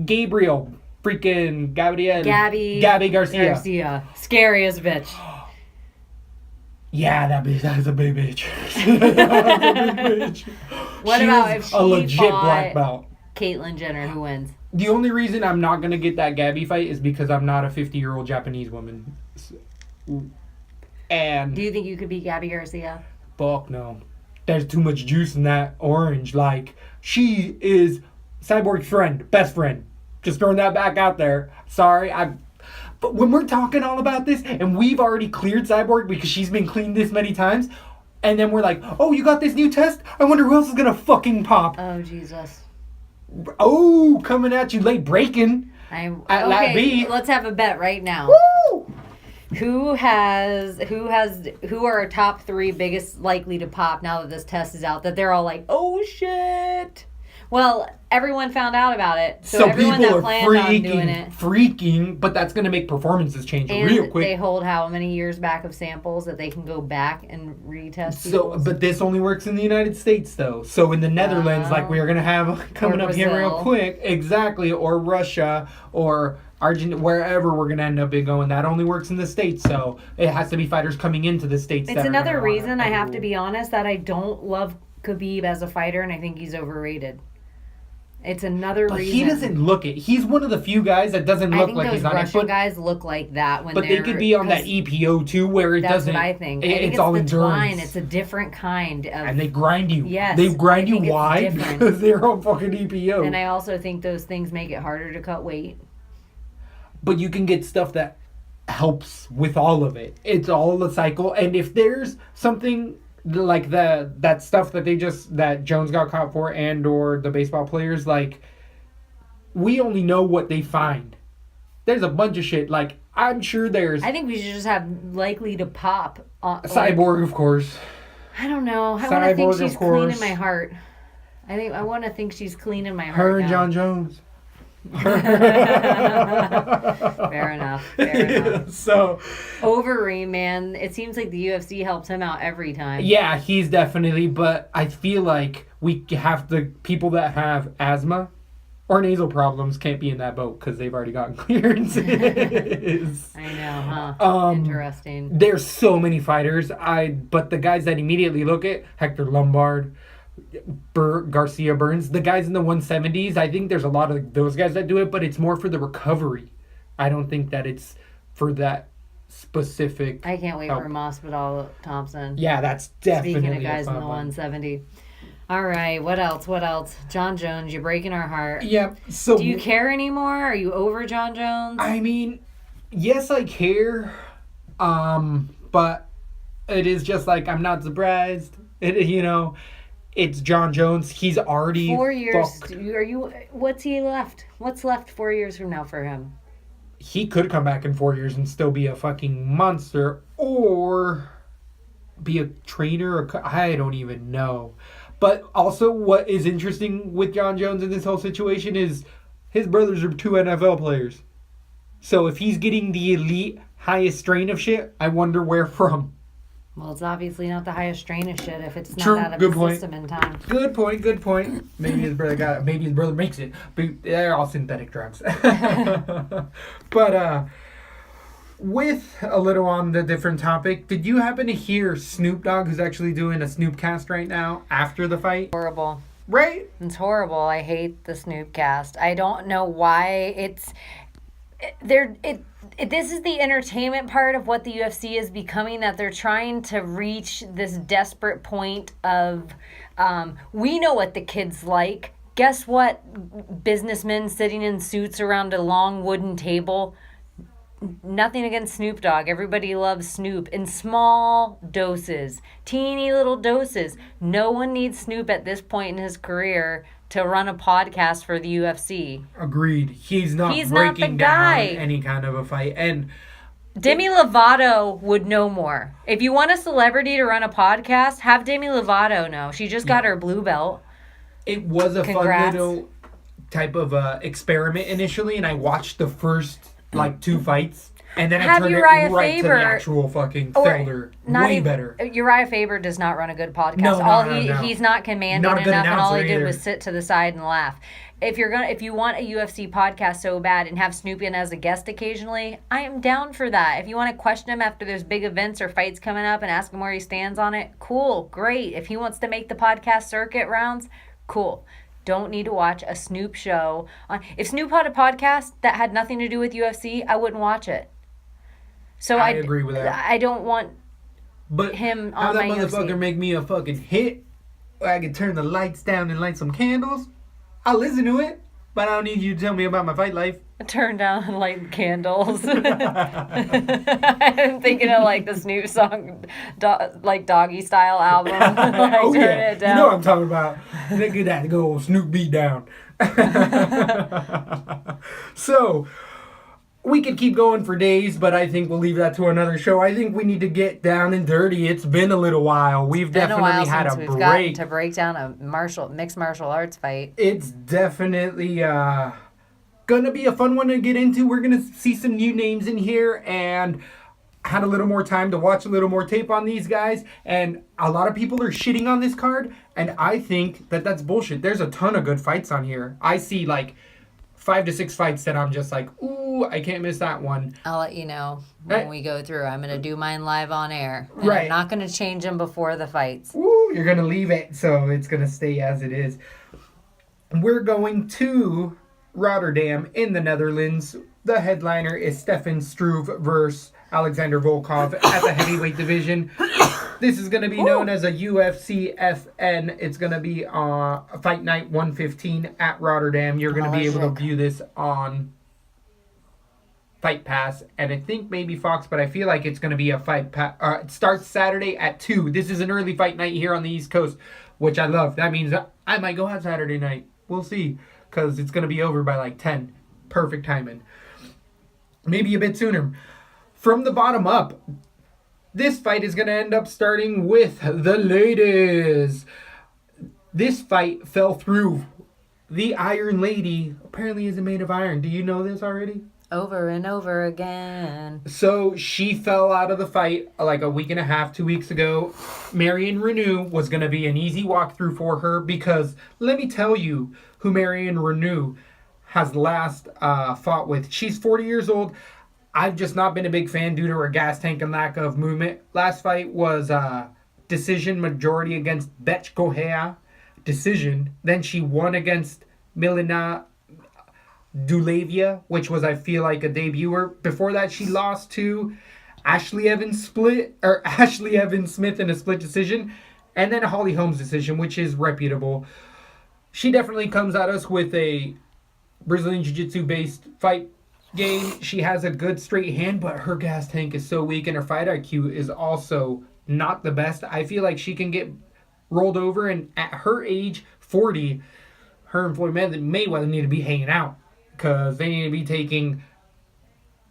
Gabriel. Freaking Gabby Garcia. Scariest bitch. Yeah, that's a big bitch. That's a big bitch. What She about is if she a legit fought black belt? Caitlyn Jenner? Who wins? The only reason I'm not gonna get that Gabby fight is because I'm not a 50-year-old Japanese woman. And Do you think you could beat Gabby Garcia? fuck no. There's too much juice in that orange. Like, she is Cyborg's friend, best friend. Just throwing that back out there. Sorry, but when we're talking all about this, and we've already cleared Cyborg because she's been cleaned this many times, and then we're like, oh, you got this new test? I wonder who else is gonna fucking pop. Oh, Jesus. Oh, coming at you late breaking. At Lab B. Let's have a bet right now. Woo! Who are our top 3 biggest likely to pop now that this test is out? That they're all like, oh shit. Well, everyone found out about it, so everyone people that are planned on doing it. freaking, but that's gonna make performances change And real quick. they hold how many years back of samples that they can go back and retest. So, people's? but this only works in the United States, though. So in the Netherlands, like we are gonna have coming up here real Brazil. quick, exactly, or Russia, or Argentina, wherever we're gonna end up going, that only works in the States. So it has to be fighters coming into the States. It's that are another gonna reason wanna I have to rule. be honest that I don't love Khabib as a fighter, and I think he's overrated. It's another But reason. he doesn't look it. He's one of the few guys that doesn't I look think like those he's on it. Russian But, guys look like that when but they could be on that EPO too, where it That's doesn't. what I think. I It's think it's all the endurance. twine. It's a different kind of. And they grind you. Yes, They grind I you think it's wide different. because they're on fucking EPO. And I also think those things make it harder to cut weight. But you can get stuff that helps with all of it. It's all the cycle. And if there's something like that stuff that Jones got caught for, and or the baseball players, like, we only know what they find. There's a bunch of shit. Like, I'm sure there's I think we should just have likely to pop. Cyborg, of course. I don't know. I want to Cyborg, think of she's clean in course. my heart. I want to think she's clean in my heart. Her and now. John Jones. Fair enough. Fair enough. So, Overeem, man, it seems like the UFC helps him out every time. yeah, he's definitely, but I feel like we have people that have asthma or nasal problems can't be in that boat because they've already gotten clearances. I know, huh? Interesting. There's so many fighters. But the guys that immediately look at Hector Lombard, Garcia Burns, the guys in the 170s, I think there's a lot of those guys that do it, but it's more for the recovery. I don't think that it's for that specific. I can't wait help. for Masvidal Thompson. Yeah, that's definitely Speaking of guys a in the fun one. 170. All right, what else? What else? John Jones, you're breaking our heart. Yeah. So Do you care anymore? Are you over John Jones? I mean, yes, I care, but it is just like I'm not surprised. It's John Jones. He's already 4 years. fucked. What's he left? What's left 4 years from now for him? He could come back in 4 years and still be a fucking monster, or be a trainer. I don't even know. But also, what is interesting with John Jones in this whole situation is his brothers are 2 NFL players. So if he's getting the elite, highest strain of shit, I wonder where from. Well, it's obviously not the highest strain of shit if it's not True, out of good the point. system in time. Good point. Maybe his brother got it. Maybe his brother makes it. But they're all synthetic drugs. But with a little on the different topic, did you happen to hear Snoop Dogg, who's actually doing a Snoopcast right now after the fight? Horrible. Right? It's horrible. I hate the Snoop cast. I don't know why this is the entertainment part of what the UFC is becoming, that they're trying to reach this desperate point of we know what the kids like. Guess what? Businessmen sitting in suits around a long wooden table. Nothing against Snoop Dogg. Everybody loves Snoop in small doses, teeny little doses. No one needs Snoop at this point in his career to run a podcast for the UFC. Agreed. He's not He's not breaking the guy. down any kind of a fight. And Demi Lovato would know more. If you want a celebrity to run a podcast, have Demi Lovato know. She just got her blue belt. it was a Congrats. fun little type of experiment initially, and I watched the first 2 fights. And then I Have turned Uriah it right to Faber- the actual fucking Or Felder. Way better. Uriah Faber does not run a good podcast. No, he's not commanding Not a good enough, and all he announcer did either. was sit to the side and laugh. if you want a UFC podcast so bad and have Snoop in as a guest occasionally, I am down for that. If you want to question him after there's big events or fights coming up and ask him where he stands on it, cool, great. If he wants to make the podcast circuit rounds, cool. Don't need to watch a Snoop show. If Snoop had a podcast that had nothing to do with UFC, I wouldn't watch it. So I agree with that. I don't want him on my UFC. How that motherfucker make me a fucking hit where I can turn the lights down and light some candles? I'll listen to it, but I don't need you to tell me about my fight life. Turn down and light candles. I'm thinking of like the Snoop song, like Doggy Style album. Like, oh turn yeah, it down. you know what I'm talking about. Look at that, go old Snoop beat down. So, we could keep going for days, but I think we'll leave that to another show. I think we need to get down and dirty. It's been a little while. We've definitely had a break. We've gotten to break down a mixed martial arts fight. It's definitely gonna be a fun one to get into. We're gonna see some new names in here, and had a little more time to watch a little more tape on these guys. And a lot of people are shitting on this card, and I think that that's bullshit. There's a ton of good fights on here. I see like 5 to 6 fights that I'm just like, ooh, I can't miss that one. I'll let you know when we go through. I'm going to do mine live on air. And right. I'm not going to change them before the fights. Ooh, you're going to leave it, so it's going to stay as it is. We're going to Rotterdam in the Netherlands. The headliner is Stefan Struve versus Alexander Volkov at the heavyweight division. This is going to be known as a UFC FN. It's going to be Fight Night 115 at Rotterdam. You're going to be able to view this on Fight Pass, and I think maybe Fox, but I feel like it's going to be a Fight Pass. It starts Saturday at 2. This is an early fight night here on the East Coast, which I love. That means I might go out Saturday night. We'll see, because it's going to be over by like 10. Perfect timing. Maybe a bit sooner. From the bottom up, this fight is going to end up starting with the ladies. This fight fell through. The Iron Lady apparently isn't made of iron. Do you know this already? Over and over again. So she fell out of the fight like a week and a half, 2 weeks ago. Marion Reneau was going to be an easy walkthrough for her because let me tell you who Marion Reneau has last fought with. She's 40 years old. I've just not been a big fan due to her gas tank and lack of movement. Last fight was decision majority against Betch Gohea. Decision. Then she won against Milena Dulavia, which was, I feel like, a debuter. Before that, she lost to Ashley Evans Smith in a split decision. And then a Holly Holmes decision, which is reputable. She definitely comes at us with a Brazilian Jiu-Jitsu based fight game. She has a good straight hand, but her gas tank is so weak and her fight IQ is also not the best. I feel like she can get rolled over, and at her age, 40, her and Floyd Mayweather need to be hanging out because they need to be taking,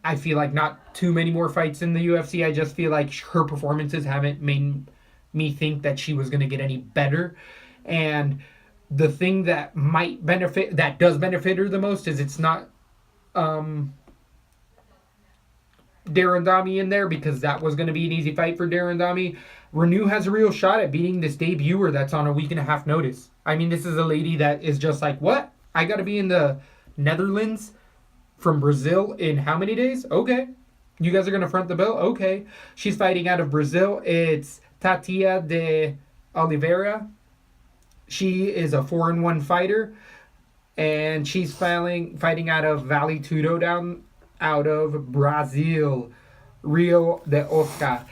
I feel like, not too many more fights in the UFC. I just feel like her performances haven't made me think that she was going to get any better. And the thing that does benefit her the most is it's not Darren Dami in there, because that was going to be an easy fight for Darren Dami. Reneau has a real shot at beating this debuter that's on a week and a half notice. I mean, this is a lady that is just like, what? I got to be in the Netherlands from Brazil in how many days? Okay. You guys are going to front the bill? Okay. She's fighting out of Brazil. It's Tatia de Oliveira. She is a 4-1 fighter. And she's fighting out of Vale Tudo down out of Brazil, Rio de Oscar.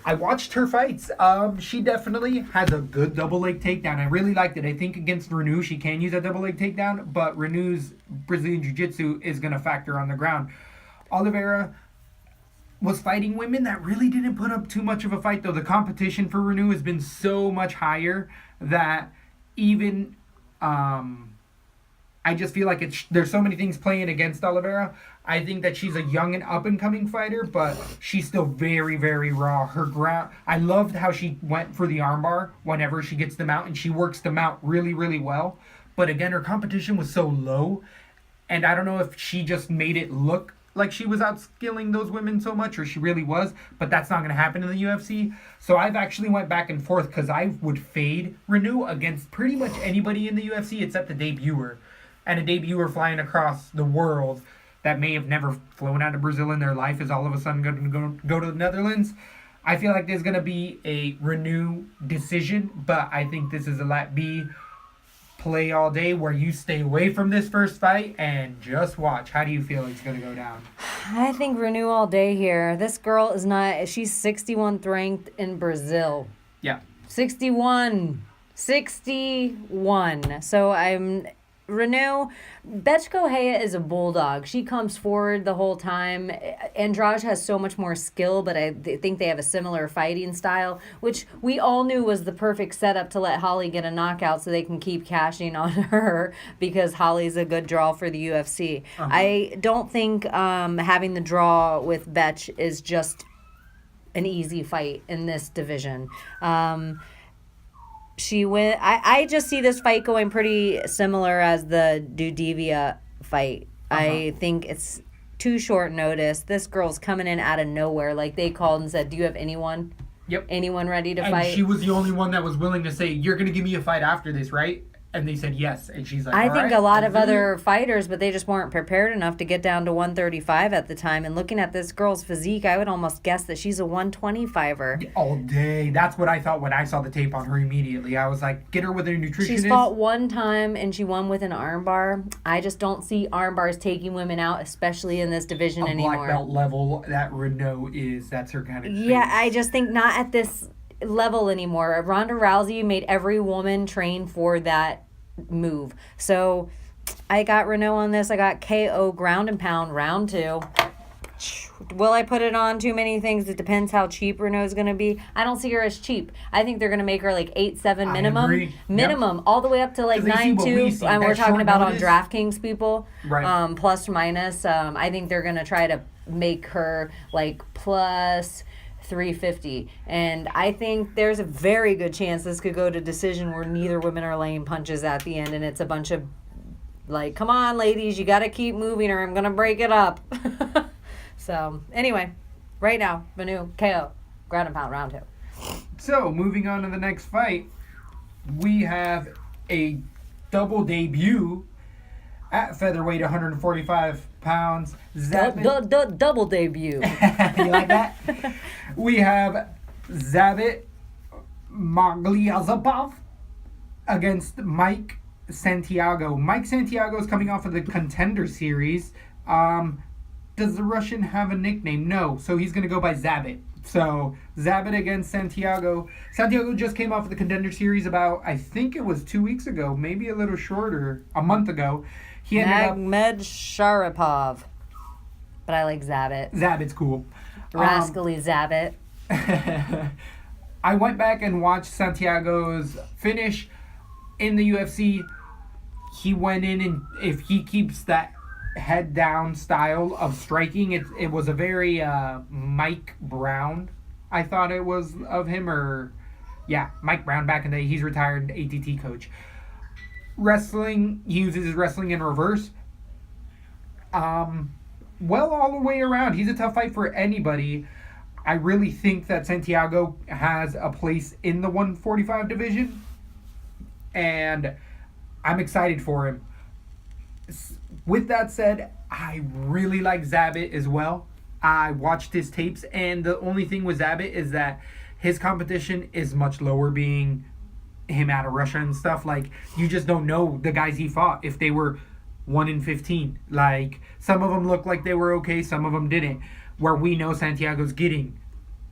I watched her fights. She definitely has a good double leg takedown. I really liked it. I think against Reneau, she can use a double leg takedown, but Reneau's Brazilian Jiu-Jitsu is going to factor on the ground. Oliveira was fighting women that really didn't put up too much of a fight, though. The competition for Reneau has been so much higher that even I just feel like there's so many things playing against Oliveira. I think that she's a young and up-and-coming fighter, but she's still very, very raw. Her ground, I loved how she went for the armbar whenever she gets the mount, and she works the mount really, really well. But again, her competition was so low, and I don't know if she just made it look like she was outskilling those women so much, or she really was, but that's not going to happen in the UFC. So I've actually went back and forth, because I would fade Reneau against pretty much anybody in the UFC except the debuter. and a debuter flying across the world that may have never flown out of Brazil in their life is all of a sudden going to go to the Netherlands. I feel like there's going to be a Renew decision, but I think this is a Lat B play all day where you stay away from this first fight and just watch. How do you feel it's going to go down? I think Renew all day here. This girl is not, she's 61th ranked in Brazil. Yeah. 61. So Renew, Betch Correia is a bulldog. She comes forward the whole time. Andrade has so much more skill, but I think they have a similar fighting style, which we all knew was the perfect setup to let Holly get a knockout so they can keep cashing on her because Holly's a good draw for the UFC. Uh-huh. I don't think having the draw with Betch is just an easy fight in this division. I just see this fight going pretty similar as the Dudivia fight. Uh-huh. I think it's too short notice. This girl's coming in out of nowhere. Like, they called and said, do you have anyone? Yep. Anyone ready to and fight? She was the only one that was willing to say, you're going to give me a fight after this, right? And they said yes. And she's like, I think right, a lot of other fighters, but they just weren't prepared enough to get down to 135 at the time. And looking at this girl's physique, I would almost guess that she's a 125er. All day. That's what I thought when I saw the tape on her immediately. I was like, get her with a nutritionist. She's fought one time and she won with an armbar. I just don't see armbars taking women out, especially in this division anymore. Black belt level, that Renault that's her kind of thing. Yeah, I just think not at this level anymore. Ronda Rousey made every woman train for that move. So I got Renault on this. I got KO ground and pound round 2. Will I put it on too many things? It depends how cheap Renault is going to be. I don't see her as cheap. I think they're going to make her like 8-7 minimum. Minimum, all the way up to like 9-2. We're talking about on DraftKings, people. Right. Plus or minus. I think they're going to try to make her like plus 350, and I think there's a very good chance this could go to decision where neither women are laying punches at the end, and it's a bunch of like, come on ladies, you got to keep moving or I'm gonna break it up. So anyway, right now, Manu KO ground and pound round 2. So moving on to the next fight, we have a double debut at featherweight 145 pounds. Double debut. You like that? We have Zabit Magliazapov against Mike Santiago. Mike Santiago is coming off of the Contender Series. Does the Russian have a nickname? No, so he's going to go by Zabit. So Zabit against Santiago. Santiago just came off of the Contender Series about, I think it was 2 weeks ago, maybe a little shorter, a month ago. He Magmed Sharapov. But I like Zabit. Zabit's cool. Rascally Zabit. I went back and watched Santiago's finish in the UFC. He went in, and if he keeps that head down style of striking, it was a very Mike Brown, I thought it was of him, or yeah, Mike Brown back in the day. He's retired ATT coach. Wrestling, he uses his wrestling in reverse. Well, all the way around, he's a tough fight for anybody. I really think that Santiago has a place in the 145 division, and I'm excited for him. With that said, I really like Zabit as well. I watched his tapes, and the only thing with Zabit is that his competition is much lower, being him out of Russia and stuff. Like, you just don't know the guys he fought if they were 1-15. Like, some of them looked like they were okay, some of them didn't. Where we know Santiago's getting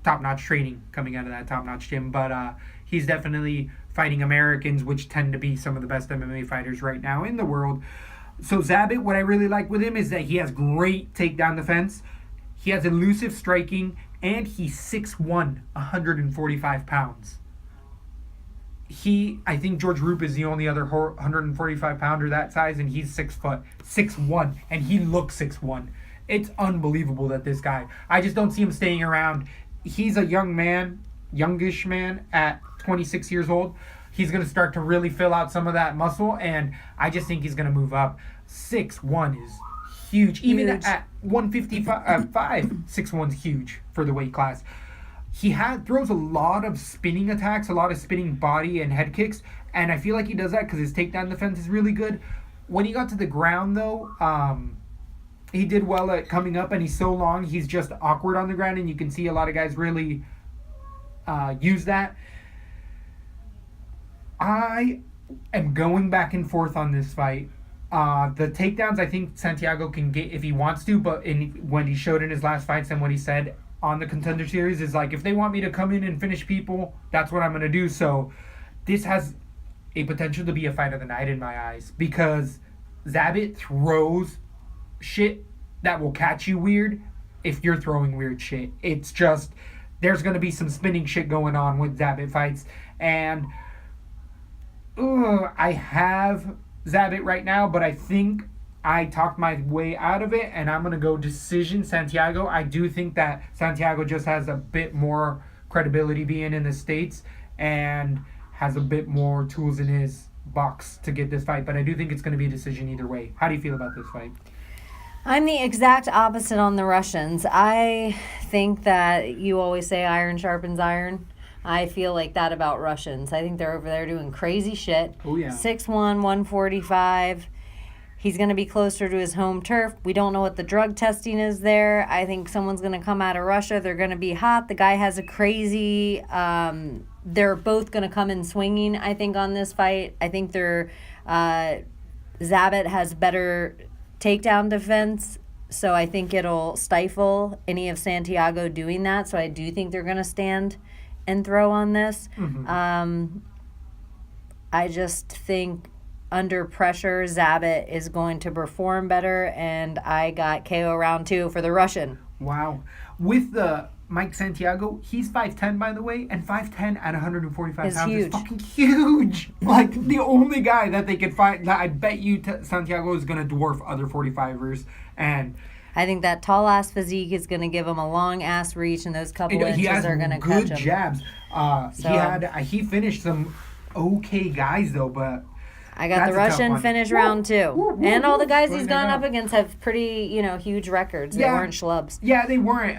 top-notch training coming out of that top-notch gym, but he's definitely fighting Americans, which tend to be some of the best MMA fighters right now in the world. So Zabit, what I really like with him is that he has great takedown defense. He has elusive striking, and he's 6'1", 145 pounds. I think George Roop is the only other 145 pounder that size, and he's 6 foot, 6'1", and he looks 6'1". It's unbelievable that this guy, I just don't see him staying around. He's a youngish man at 26 years old. He's going to start to really fill out some of that muscle, and I just think he's going to move up. 6'1" is huge. Even at 155, 6'1's huge for the weight class. He throws a lot of spinning attacks, a lot of spinning body and head kicks, and I feel like he does that because his takedown defense is really good. When he got to the ground, though, he did well at coming up, and he's so long, he's just awkward on the ground, and you can see a lot of guys really use that. I am going back and forth on this fight. The takedowns, I think Santiago can get if he wants to, but when he showed in his last fights and what he said on the Contender Series is like, if they want me to come in and finish people, that's what I'm going to do. So this has a potential to be a fight of the night in my eyes, because Zabit throws shit that will catch you weird if you're throwing weird shit. It's just, there's going to be some spinning shit going on with Zabit fights. And I have Zabit right now, but I think I talked my way out of it, and I'm going to go decision Santiago. I do think that Santiago just has a bit more credibility being in the States and has a bit more tools in his box to get this fight, but I do think it's going to be a decision either way. How do you feel about this fight? I'm the exact opposite on the Russians. I think that you always say iron sharpens iron. I feel like that about Russians. I think they're over there doing crazy shit. Oh, yeah. 6'1", 145. He's going to be closer to his home turf. We don't know what the drug testing is there. I think someone's going to come out of Russia. They're going to be hot. The guy has a crazy... they're both going to come in swinging, I think, on this fight. I think they're... Zabit has better takedown defense, so I think it'll stifle any of Santiago doing that. So I do think they're going to stand and throw on this. Mm-hmm. I just think under pressure, Zabit is going to perform better, and I got KO round 2 for the Russian. Wow. With the Mike Santiago, he's 5'10", by the way, and 5'10" at 145 Is pounds huge. is fucking huge. Like, the only guy that they could find, that I bet you Santiago is going to dwarf other 45ers, and... I think that tall-ass physique is going to give him a long-ass reach, and those couple he has inches are going to catch good him. jabs. He finished some okay guys, though, but... I got That's the a tough Russian one. finish round 2. Woo, And all the guys woo. he's Running gone it up up. against have pretty, huge records. They Yeah. weren't schlubs. Yeah, they weren't.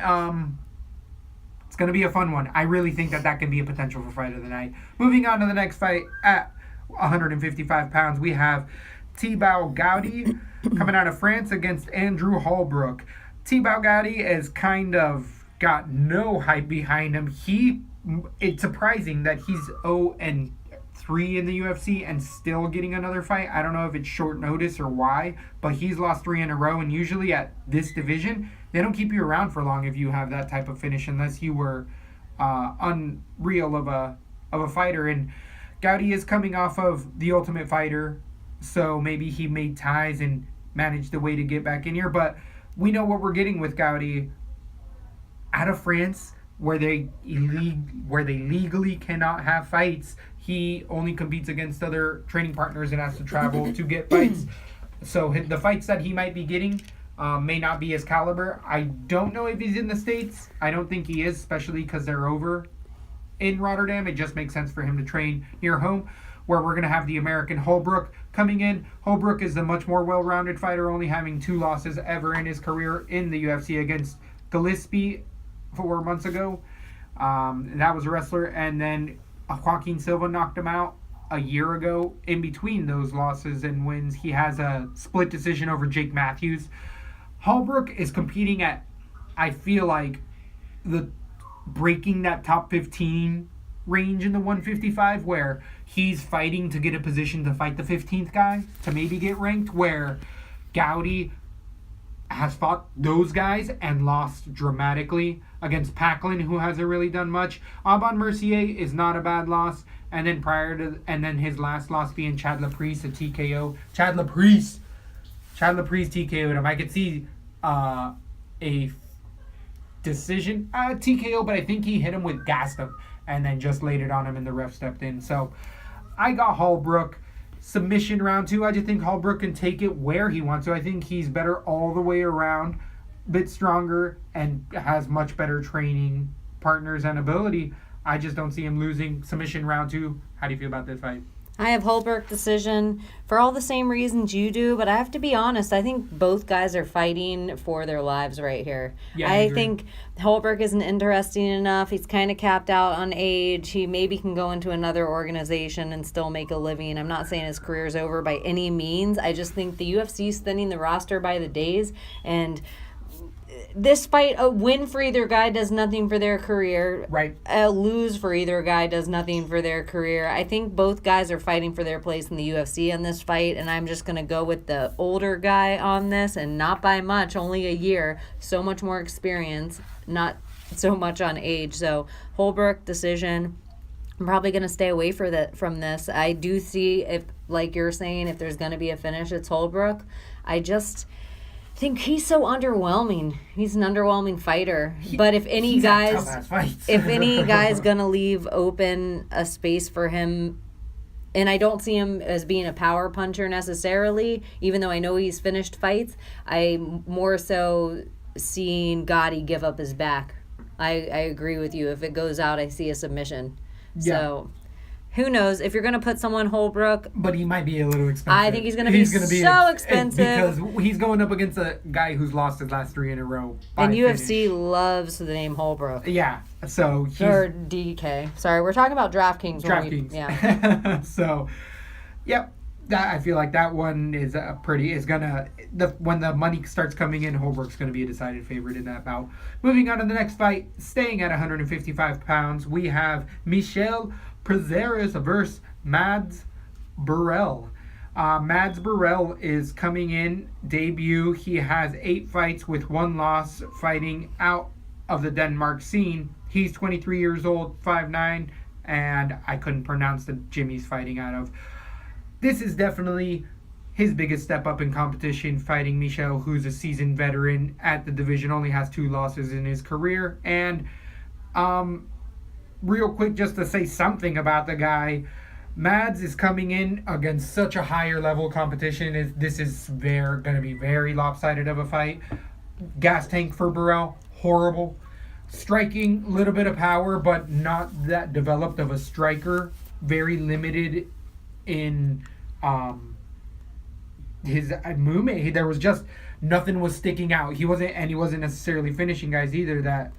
It's going to be a fun one. I really think that can be a potential for fight of the night. Moving on to the next fight at 155 pounds, we have Thibaut Goudy coming out of France against Andrew Holbrook. Thibaut Goudy has kind of got no hype behind him. It's surprising that he's 0-3 in the UFC and still getting another fight. I don't know if it's short notice or why, but he's lost 3 in a row, and usually at this division, they don't keep you around for long if you have that type of finish, unless you were unreal of a fighter. And Goudy is coming off of The Ultimate Fighter, so maybe he made ties and managed a way to get back in here, but we know what we're getting with Goudy out of France, where they legally cannot have fights. He only competes against other training partners and has to travel to get fights. So the fights that he might be getting may not be his caliber. I don't know if he's in the States. I don't think he is, especially because they're over in Rotterdam. It just makes sense for him to train near home, where we're going to have the American Holbrook coming in. Holbrook is a much more well-rounded fighter, only having 2 losses ever in his career in the UFC against Gillespie 4 months ago. That was a wrestler. And then Joaquin Silva knocked him out a year ago. In between those losses and wins, he has a split decision over Jake Matthews. Holbrook is competing at, I feel like, breaking that top 15 range in the 155, where he's fighting to get a position to fight the 15th guy to maybe get ranked, where Goudy has fought those guys and lost dramatically against Packlin, who hasn't really done much. Aubin Mercier is not a bad loss, and then his last loss being Chad Laprise, a TKO. Chad Laprise TKO'd him. I could see a decision TKO, but I think he hit him with gassed him and then just laid it on him and the ref stepped in. So I got Holbrook. Submission round 2. I just think Holbrook can take it where he wants to. I think he's better all the way around, a bit stronger, and has much better training partners and ability. I just don't see him losing. Submission round 2. How do you feel about this fight? I have Holbrook decision for all the same reasons you do, but I have to be honest. I think both guys are fighting for their lives right here. Yeah, I I agree. think Holbrook isn't interesting enough. He's kind of capped out on age. He maybe can go into another organization and still make a living. I'm not saying his career's over by any means. I just think the UFC is thinning the roster by the days, and this fight, a win for either guy does nothing for their career. Right. A lose for either guy does nothing for their career. I think both guys are fighting for their place in the UFC in this fight, and I'm just going to go with the older guy on this, and not by much, only a year. So much more experience, not so much on age. So Holbrook decision. I'm probably going to stay away from this. I do see, if, like you're saying, if there's going to be a finish, it's Holbrook. I just think he's so underwhelming. He's an underwhelming fighter. But if any He's had guys, tough-ass fights. if any guy's gonna leave open a space for him, and I don't see him as being a power puncher necessarily, even though I know he's finished fights, I'm more so seeing Gotti give up his back. I agree with you. If it goes out, I see a submission. Yeah. So who knows? If you're going to put someone Holbrook, But he might be a little expensive. I think he's gonna be so expensive. Because he's going up against a guy who's lost his last 3 in a row. and by UFC finish. loves the name Holbrook. Yeah. So he's Or DK. Sorry, we're talking about DraftKings. DraftKings. Yeah. So, yep. That I feel like that one is when the money starts coming in, Holbrook's gonna be a decided favorite in that bout. Moving on to the next fight, staying at 155 pounds, we have Michel Prazeres versus Mads Burrell. Mads Burrell is coming in debut. He has 8 fights with 1 loss, fighting out of the Denmark scene. He's 23 years old, 5'9", and I couldn't pronounce the gym he's fighting out of. This is definitely his biggest step up in competition, fighting Michel, who's a seasoned veteran at the division, only has 2 losses in his career. And real quick, just to say something about the guy, Mads is coming in against such a higher level competition. This is going to be very lopsided of a fight. Gas tank for Burrell, horrible. Striking, little bit of power, but not that developed of a striker. Very limited in his movement. There was just nothing was sticking out. He wasn't necessarily finishing guys either that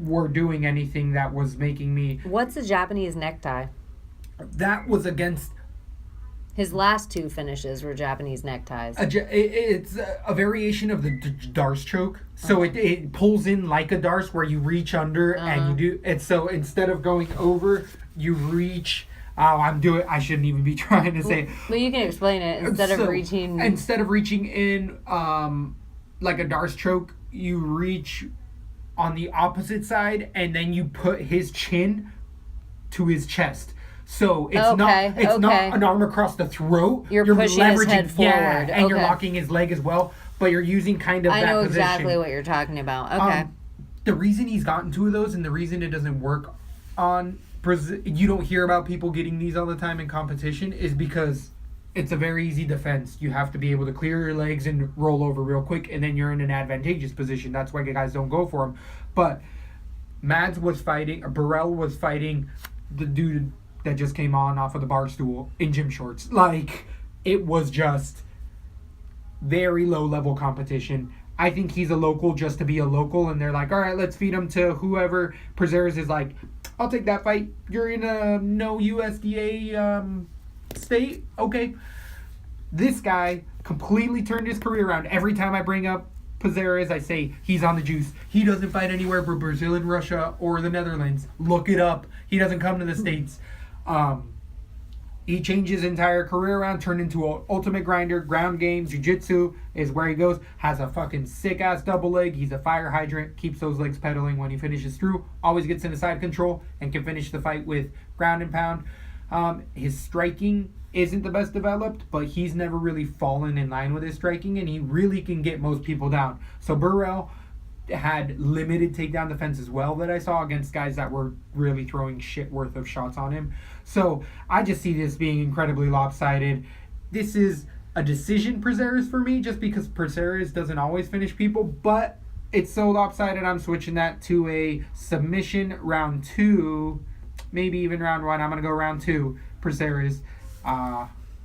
were doing anything that was making me. What's a Japanese necktie? That was against. His last 2 finishes were Japanese neckties. It's a variation of the Darce choke. So it pulls in like a Darce where you reach under and you do it. So instead of going over, you reach. I shouldn't even be trying to say it. Well, you can explain it. Instead of reaching in like a Darce choke, you reach on the opposite side and then you put his chin to his chest. So it's not an arm across the throat. You're pushing his head forward. And you're locking his leg as well, but you're using kind of that position. I know exactly what you're talking about. Okay. The reason he's gotten 2 of those and the reason it doesn't work on you don't hear about people getting these all the time in competition is because it's a very easy defense. You have to be able to clear your legs and roll over real quick, and then you're in an advantageous position. That's why guys don't go for him. But Burrell was fighting the dude that just came on off of the bar stool in gym shorts. Like, it was just very low-level competition. I think he's a local just to be a local, and they're like, all right, let's feed him to whoever. Prazeres is like, I'll take that fight. You're in a no USDA state? Okay. This guy completely turned his career around. Every time I bring up Prazeres, I say he's on the juice. He doesn't fight anywhere but Brazil and Russia or the Netherlands. Look it up. He doesn't come to the States. He changed his entire career around, turned into an ultimate grinder, ground game, jiu-jitsu is where he goes, has a fucking sick-ass double leg, he's a fire hydrant, keeps those legs pedaling when he finishes through, always gets into side control, and can finish the fight with ground and pound. His striking isn't the best developed, but he's never really fallen in line with his striking, and he really can get most people down. So Burrell had limited takedown defense as well that I saw against guys that were really throwing shit worth of shots on him. So I just see this being incredibly lopsided. This is a decision Prazeres for me just because Prazeres doesn't always finish people, but it's so lopsided I'm switching that to a submission round 2, maybe even round 1. I'm going to go round 2, Prazeres.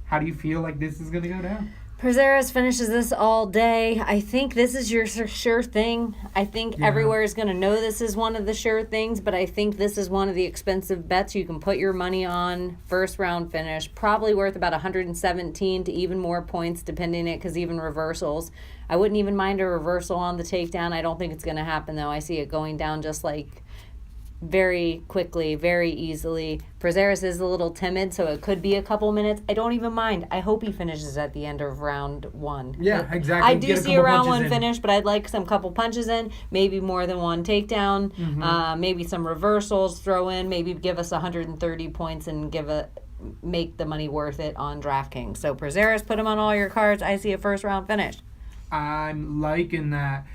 How do you feel like this is going to go down? Prazeres finishes this all day. I think this is your sure thing. I think everywhere is going to know this is one of the sure things, but I think this is one of the expensive bets you can put your money on. First round finish, probably worth about 117 to even more points, depending it, because even reversals. I wouldn't even mind a reversal on the takedown. I don't think it's going to happen, though. I see it going down just like very quickly, very easily. Prazeres is a little timid, so it could be a couple minutes. I don't even mind. I hope he finishes at the end of round one. Yeah, exactly. I do see a round one finish, but I'd like some couple punches in, maybe more than one takedown, maybe some reversals throw in, maybe give us 130 points and make the money worth it on DraftKings. So Prazeres, put him on all your cards. I see a first round finish. I'm liking that.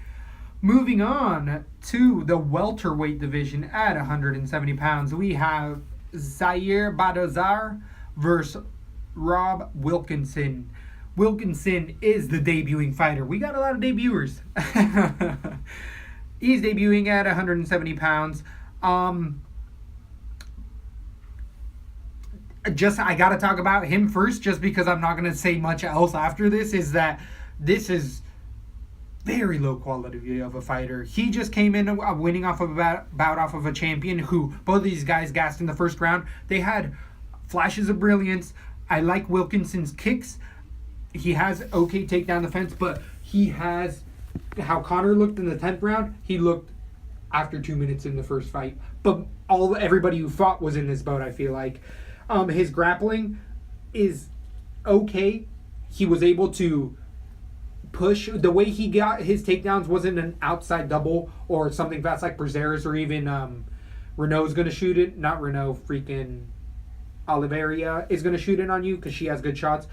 Moving on to the welterweight division at 170 pounds, we have Zaire Badazar versus Rob Wilkinson. Wilkinson is the debuting fighter. We got a lot of debuters. He's debuting at 170 pounds. I got to talk about him first, just because I'm not going to say much else after this, is that this is very low quality of a fighter. He just came in winning off of a bout off of a champion who both of these guys gassed in the first round. They had flashes of brilliance. I like Wilkinson's kicks. He has okay takedown defense, but he has how Conor looked in the 10th round. He looked after 2 minutes in the first fight. But everybody who fought was in this boat, I feel like. His grappling is okay. He was able to push. The way he got his takedowns wasn't an outside double or something fast like Prazeres, or even Renault's going to shoot it. Not Renault, freaking Oliveira is going to shoot it on you because she has good shots.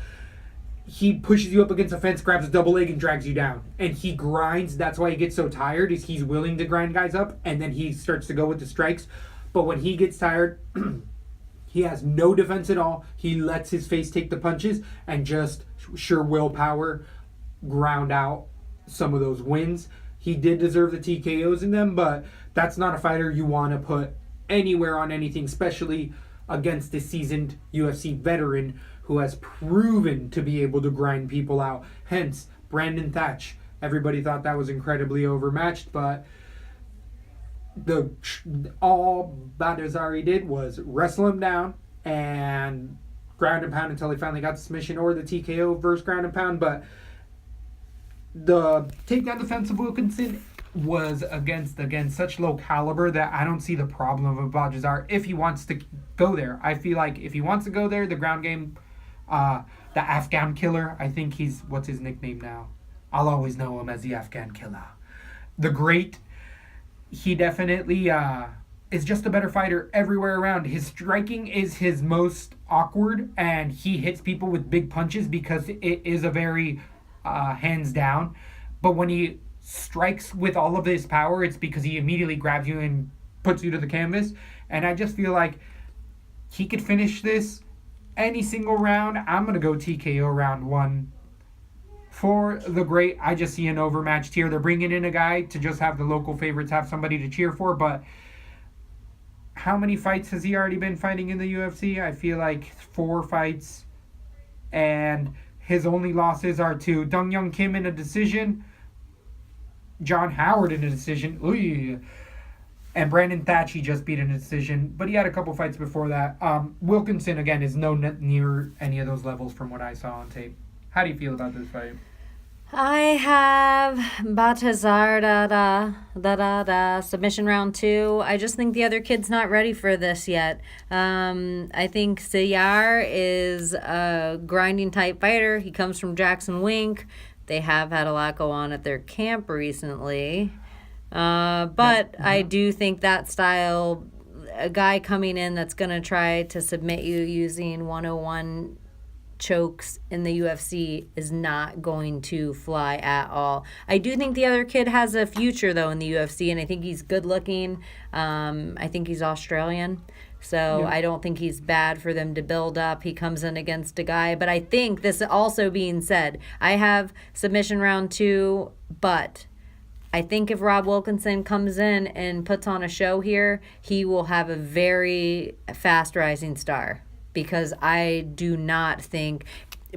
He pushes you up against a fence, grabs a double leg, and drags you down. And he grinds. That's why he gets so tired, is he's willing to grind guys up, and then he starts to go with the strikes. But when he gets tired, he has no defense at all. He lets his face take the punches and just sheer willpower ground out some of those wins. He did deserve the TKOs in them, but that's not a fighter you want to put anywhere on anything, especially against a seasoned UFC veteran who has proven to be able to grind people out. Hence, Brandon Thatch. Everybody thought that was incredibly overmatched, but all Badazari did was wrestle him down and ground and pound until he finally got the submission or the TKO versus ground and pound. But the takedown defense of Wilkinson was against such low caliber that I don't see the problem of Badazar if he wants to go there. I feel like if he wants to go there, the ground game, the Afghan killer, I think what's his nickname now? I'll always know him as the Afghan killer. The Great, he definitely is just a better fighter everywhere around. His striking is his most awkward, and he hits people with big punches because it is a very hands down. But when he strikes with all of his power, it's because he immediately grabs you and puts you to the canvas. And I just feel like he could finish this any single round. I'm going to go TKO round one. For the Great, I just see an overmatched here. They're bringing in a guy to just have the local favorites have somebody to cheer for, but how many fights has he already been fighting in the UFC? I feel like 4 fights, and his only losses are to Dong Young Kim in a decision, John Howard in a decision, and Brandon Thatch he just beat in a decision, but he had a couple fights before that. Wilkinson, again, is near any of those levels from what I saw on tape. How do you feel about this fight? I have Batazar submission round 2. I just think the other kid's not ready for this yet. I think Sayar is a grinding type fighter. He comes from Jackson Wink. They have had a lot go on at their camp recently. But I do think that style, a guy coming in that's going to try to submit you using 101 chokes in the UFC is not going to fly at all. I do think the other kid has a future though in the UFC, and I think he's good looking. I think he's Australian, so yeah. I don't think he's bad for them to build up. He comes in against a guy, but I think this also being said, I have submission round 2, but I think if Rob Wilkinson comes in and puts on a show here, he will have a very fast rising star. because I do not think,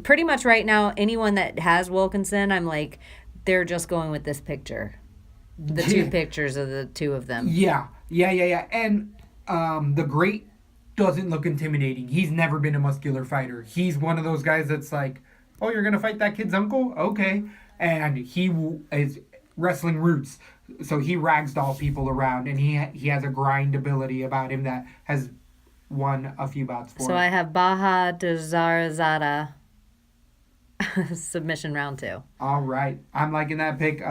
pretty much right now, anyone that has Wilkinson, I'm like, they're just going with this picture. The two pictures of the two of them. Yeah. And the great doesn't look intimidating. He's never been a muscular fighter. He's one of those guys that's like, oh, you're going to fight that kid's uncle? Okay. And he is wrestling roots. So he ragdoll people around, and he has a grind ability about him that has won a few bouts for him. So I have Baja de Zarazada submission round 2. All right. I'm liking that pick.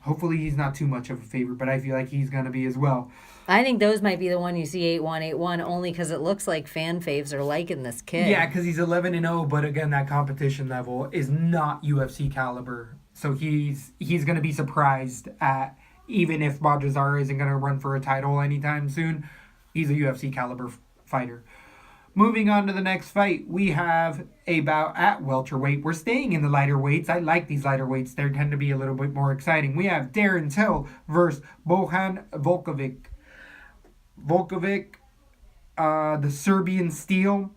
Hopefully he's not too much of a favorite, but I feel like he's going to be as well. I think those might be the one you see 8-1, 8-1, only because it looks like fan faves are liking this kid. Yeah, because he's 11-0, but again, that competition level is not UFC caliber. So he's going to be surprised at, even if Bajazar isn't going to run for a title anytime soon, he's a UFC caliber fighter. Moving on to the next fight, we have a bout at welterweight. We're staying in the lighter weights. I like these lighter weights. They tend to be a little bit more exciting. We have Darren Till versus Bojan Volkovic. Volkovic, the Serbian Steel,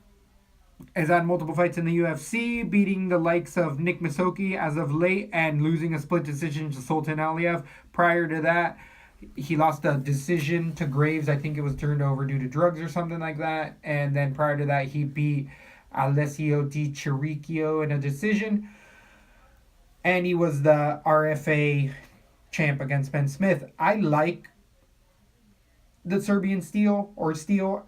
has had multiple fights in the UFC, beating the likes of Nick Misoki as of late and losing a split decision to Sultan Aliyev. Prior to that, he lost a decision to Graves. I think it was turned over due to drugs or something like that. And then prior to that, he beat Alessio Di Chirichio in a decision. And he was the RFA champ against Ben Smith. I like the Serbian Steel.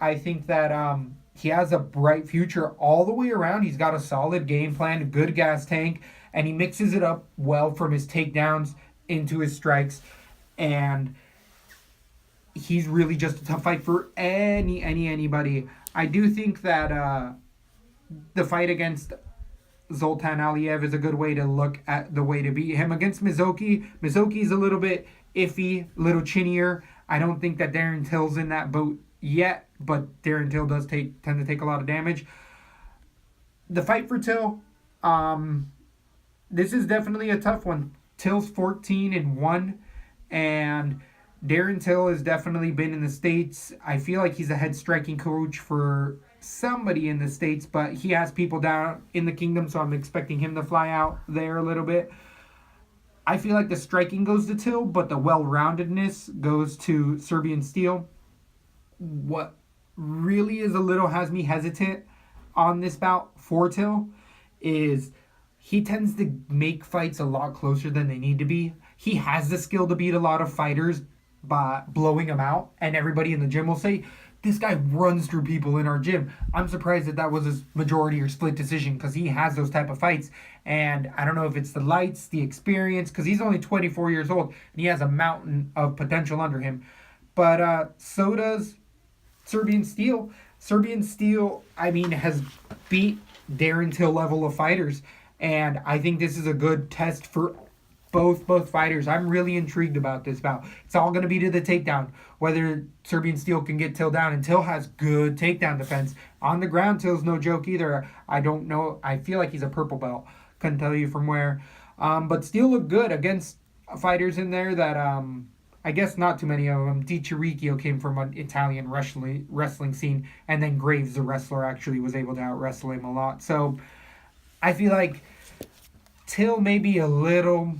I think that he has a bright future all the way around. He's got a solid game plan, a good gas tank, and he mixes it up well from his takedowns into his strikes. And he's really just a tough fight for anybody. I do think that the fight against Zoltan Aliyev is a good way to look at the way to beat him. Against Mizoki, Mizoki's a little bit iffy, a little chinnier. I don't think that Darren Till's in that boat yet, but Darren Till does tend to take a lot of damage. The fight for Till, this is definitely a tough one. Till's 14-1, and Darren Till has definitely been in the States. I feel like he's a head striking coach for somebody in the States, but he has people down in the kingdom, so I'm expecting him to fly out there a little bit. I feel like the striking goes to Till, but the well-roundedness goes to Serbian Steel. What really has me hesitant on this bout for Till is he tends to make fights a lot closer than they need to be. He has the skill to beat a lot of fighters by blowing them out, and everybody in the gym will say, this guy runs through people in our gym. I'm surprised that was his majority or split decision, because he has those type of fights. And I don't know if it's the lights, the experience, because he's only 24 years old, and he has a mountain of potential under him. But so does Serbian Steel. Serbian Steel, has beat Darren Till level of fighters, and I think this is a good test for both fighters. I'm really intrigued about this bout. It's all going to be to the takedown, whether Serbian Steel can get Till down, and Till has good takedown defense. On the ground, Till's no joke either. I don't know. I feel like he's a purple belt. Couldn't tell you from where. But Steel looked good against fighters in there that, I guess not too many of them. Di Chirichio came from an Italian wrestling scene, and then Graves, the wrestler, actually was able to out-wrestle him a lot. So I feel like Till may be a little...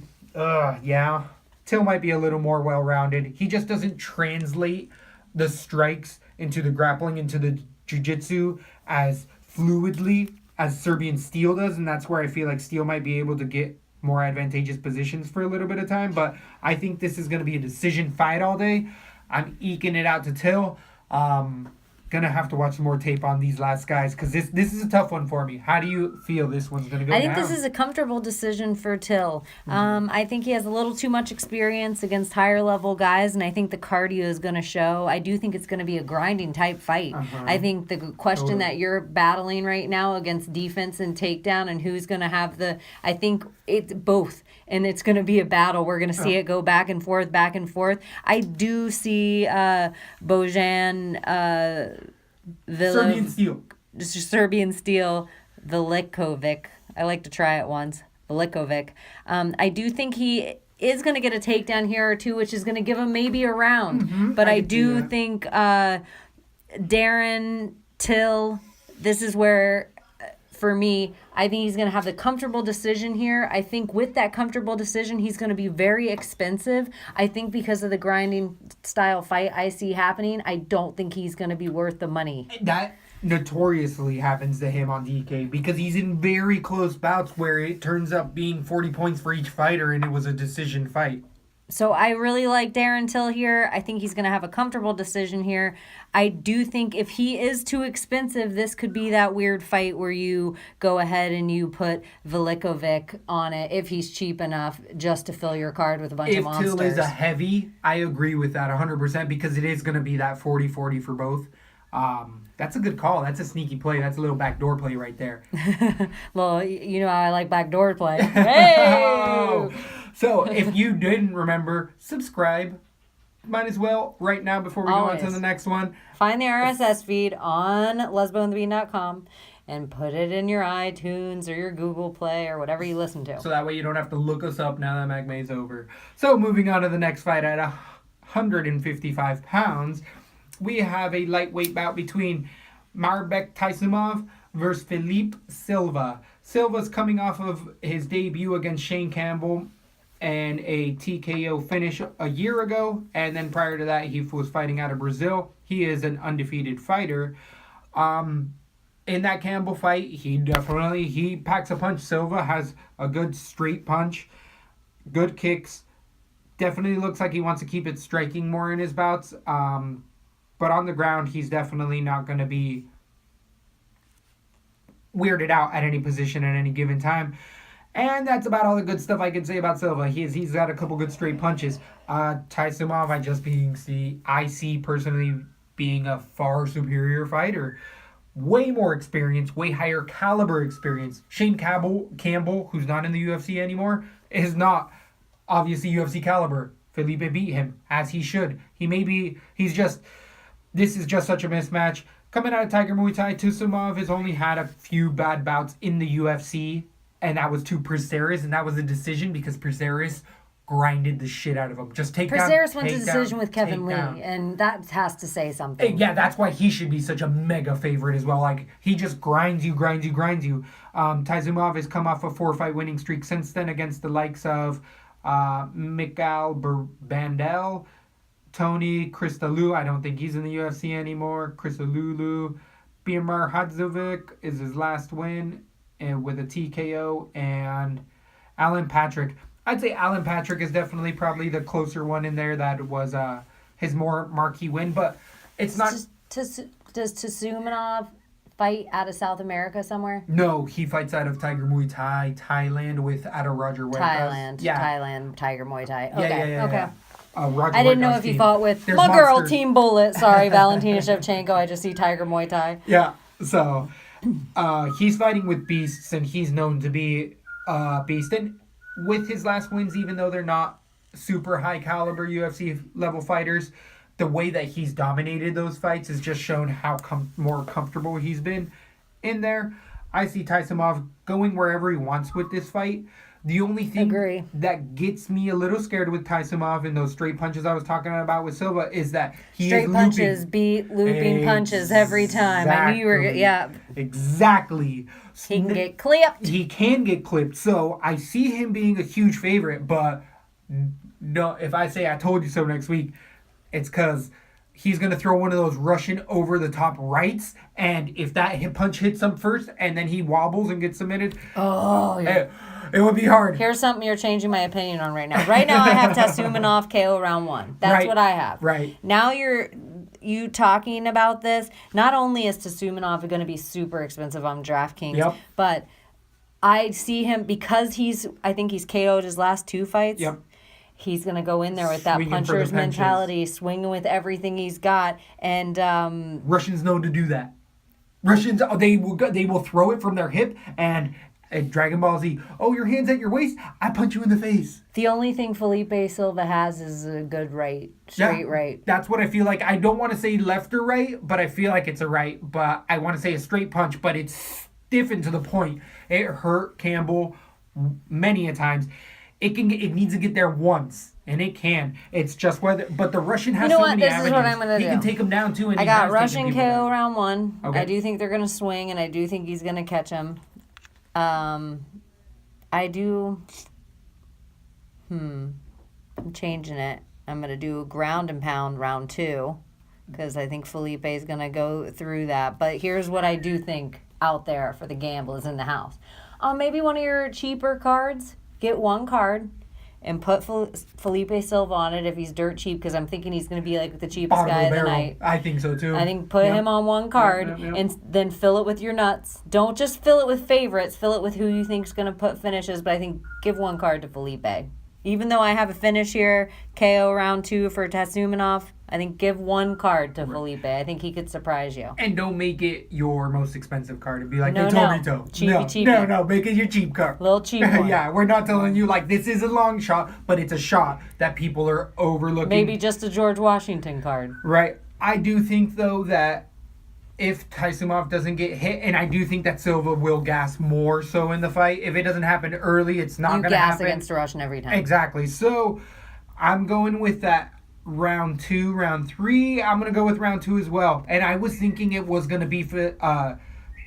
Till might be a little more well-rounded. He just doesn't translate the strikes into the grappling, into the jiu-jitsu as fluidly as Serbian Steel does, and that's where I feel like Steel might be able to get more advantageous positions for a little bit of time. But I think this is going to be a decision fight all day. I'm eking it out to Till. Gonna have to watch some more tape on these last guys, because this is a tough one for me. How do you feel this one's gonna go down? I think this is a comfortable decision for Till. I think he has a little too much experience against higher level guys, and I think the cardio is gonna show. I do think it's gonna be a grinding type fight. I think the question that you're battling right now against defense and takedown, and who's gonna have I think it's both, and it's gonna be a battle. We're gonna see it go back and forth, back and forth. I do see Bojan Serbian Steel, Velikovic. I like to try it once. Velikovic. I do think he is going to get a takedown here or two, which is going to give him maybe a round. But I do think Darren Till this is where, for me, I think he's going to have the comfortable decision here. I think with that comfortable decision, he's going to be very expensive. I think because of the grinding style fight I see happening, I don't think he's going to be worth the money. That notoriously happens to him on DK because he's in very close bouts where it turns up being 40 points for each fighter and it was a decision fight. So I really like Darren Till here. I think he's going to have a comfortable decision here. I do think if he is too expensive, this could be that weird fight where you go ahead and you put Velikovic on it if he's cheap enough just to fill your card with a bunch of monsters. If Till is a heavy, I agree with that 100% because it is going to be that 40-40 for both. That's a good call. That's a sneaky play. That's a little backdoor play right there. Well, you know how I like backdoor play. Hey! Oh. So, if you didn't remember, subscribe. Might as well right now before we go on to the next one. Find the RSS feed on lesboandthebean.com and put it in your iTunes or your Google Play or whatever you listen to. So that way you don't have to look us up now that MAGMA's over. So, moving on to the next fight at 155 pounds, we have a lightweight bout between Marbek Taisumov versus Felipe Silva. Silva's coming off of his debut against Shane Campbell and a TKO finish a year ago, and then prior to that he was fighting out of Brazil. He is an undefeated fighter. In that Campbell fight, he packs a punch. Silva has a good straight punch, good kicks. Definitely looks like he wants to keep it striking more in his bouts. But on the ground, he's definitely not going to be weirded out at any position at any given time. And that's about all the good stuff I can say about Silva. He's got a couple good straight punches. Taisumov, I see personally being a far superior fighter. Way more experience, way higher caliber experience. Shane Campbell, who's not in the UFC anymore, is not obviously UFC caliber. Felipe beat him, as he should. This is just such a mismatch. Coming out of Tiger Muay Thai, Taisumov has only had a few bad bouts in the UFC, and that was to Prazeres, and that was a decision because Prazeres grinded the shit out of him. Prazeres went to decision with Kevin Lee, and that has to say something. Yeah, that's why he should be such a mega favorite as well. Like, he just grinds you. Taisumov has come off a 4-fight winning streak since then against the likes of Mikhail Bandel, Tony Kristalou, I don't think he's in the UFC anymore. Kristalulu. Biamar Hadzovic is his last win with a TKO. And Alan Patrick. I'd say Alan Patrick is definitely probably the closer one in there. That was his more marquee win. But it's not... Does Tasumanov fight out of South America somewhere? No, he fights out of Tiger Muay Thai, Thailand out of Roger Huertas. Thailand, Tiger Muay Thai. Okay, yeah. I didn't know if he fought with my girl, Team Bullet. Sorry, Valentina Shevchenko. I just see Tiger Muay Thai. Yeah, so he's fighting with beasts, and he's known to be a beast. And with his last wins, even though they're not super high caliber UFC level fighters, the way that he's dominated those fights has just shown how more comfortable he's been in there. I see Taisumov going wherever he wants with this fight. The only thing that gets me a little scared with Taisumov and those straight punches I was talking about with Silva is that he straight is looping. Punches beat looping punches every time. I knew you were Exactly. He can get clipped. He can get clipped. So I see him being a huge favorite, but no, if I say I told you so next week, it's because he's going to throw one of those Russian over-the-top rights, and if that punch hits him first and then he wobbles and gets submitted, it would be hard. Here's something you're changing my opinion on right now. Right now I have Tasumanov KO round 1. That's what I have. Right. Now you talking about this, not only is Tasumanov going to be super expensive on DraftKings, but I see him, because I think he's KO'd his last 2 fights. Yep. He's going to go in there with that puncher's mentality, swinging with everything he's got. And Russians know to do that. Russians, they will throw it from their hip, and Dragon Ball Z, your hand's at your waist, I punch you in the face. The only thing Felipe Silva has is a good right, straight right. That's what I feel like. I don't want to say left or right, but I feel like it's a right. But I want to say a straight punch, but it's stiffened to the point. It hurt Campbell many a times. it needs to get there once, and it can. It's just whether. But the Russian has You know so what? many This avenues. is what I'm gonna He do. can take him down too. And I he got has Russian taken people KO down. round 1. Okay. I do think they're going to swing, and I do think he's going to catch him. I do... I'm changing it. I'm going to do ground and pound round 2, because I think Felipe is going to go through that. But here's what I do think out there for the gamblers in the house. Maybe one of your cheaper cards. Get one card and put Felipe Silva on it if he's dirt cheap, because I'm thinking he's going to be like the cheapest Bottom guy of of the the barrel. night. I think so too. I think put him on one card and then fill it with your nuts. Don't just fill it with favorites. Fill it with who you think's going to put finishes. But I think give one card to Felipe. Even though I have a finish here, KO round 2 for Tasumanov, I think give one card to Felipe. I think he could surprise you. And don't make it your most expensive card and be like, No, the Torito. Cheapy. No, make it your cheap card. Little cheap one. Yeah, we're not telling you like this is a long shot, but it's a shot that people are overlooking. Maybe just a George Washington card. Right. I do think though that if Taisumov doesn't get hit, and I do think that Silva will gas more so in the fight. If it doesn't happen early, it's not going to gas happen. against a Russian every time. Exactly. So I'm going with that round 2, round 3. I'm going to go with round 2 as well. And I was thinking it was going to be for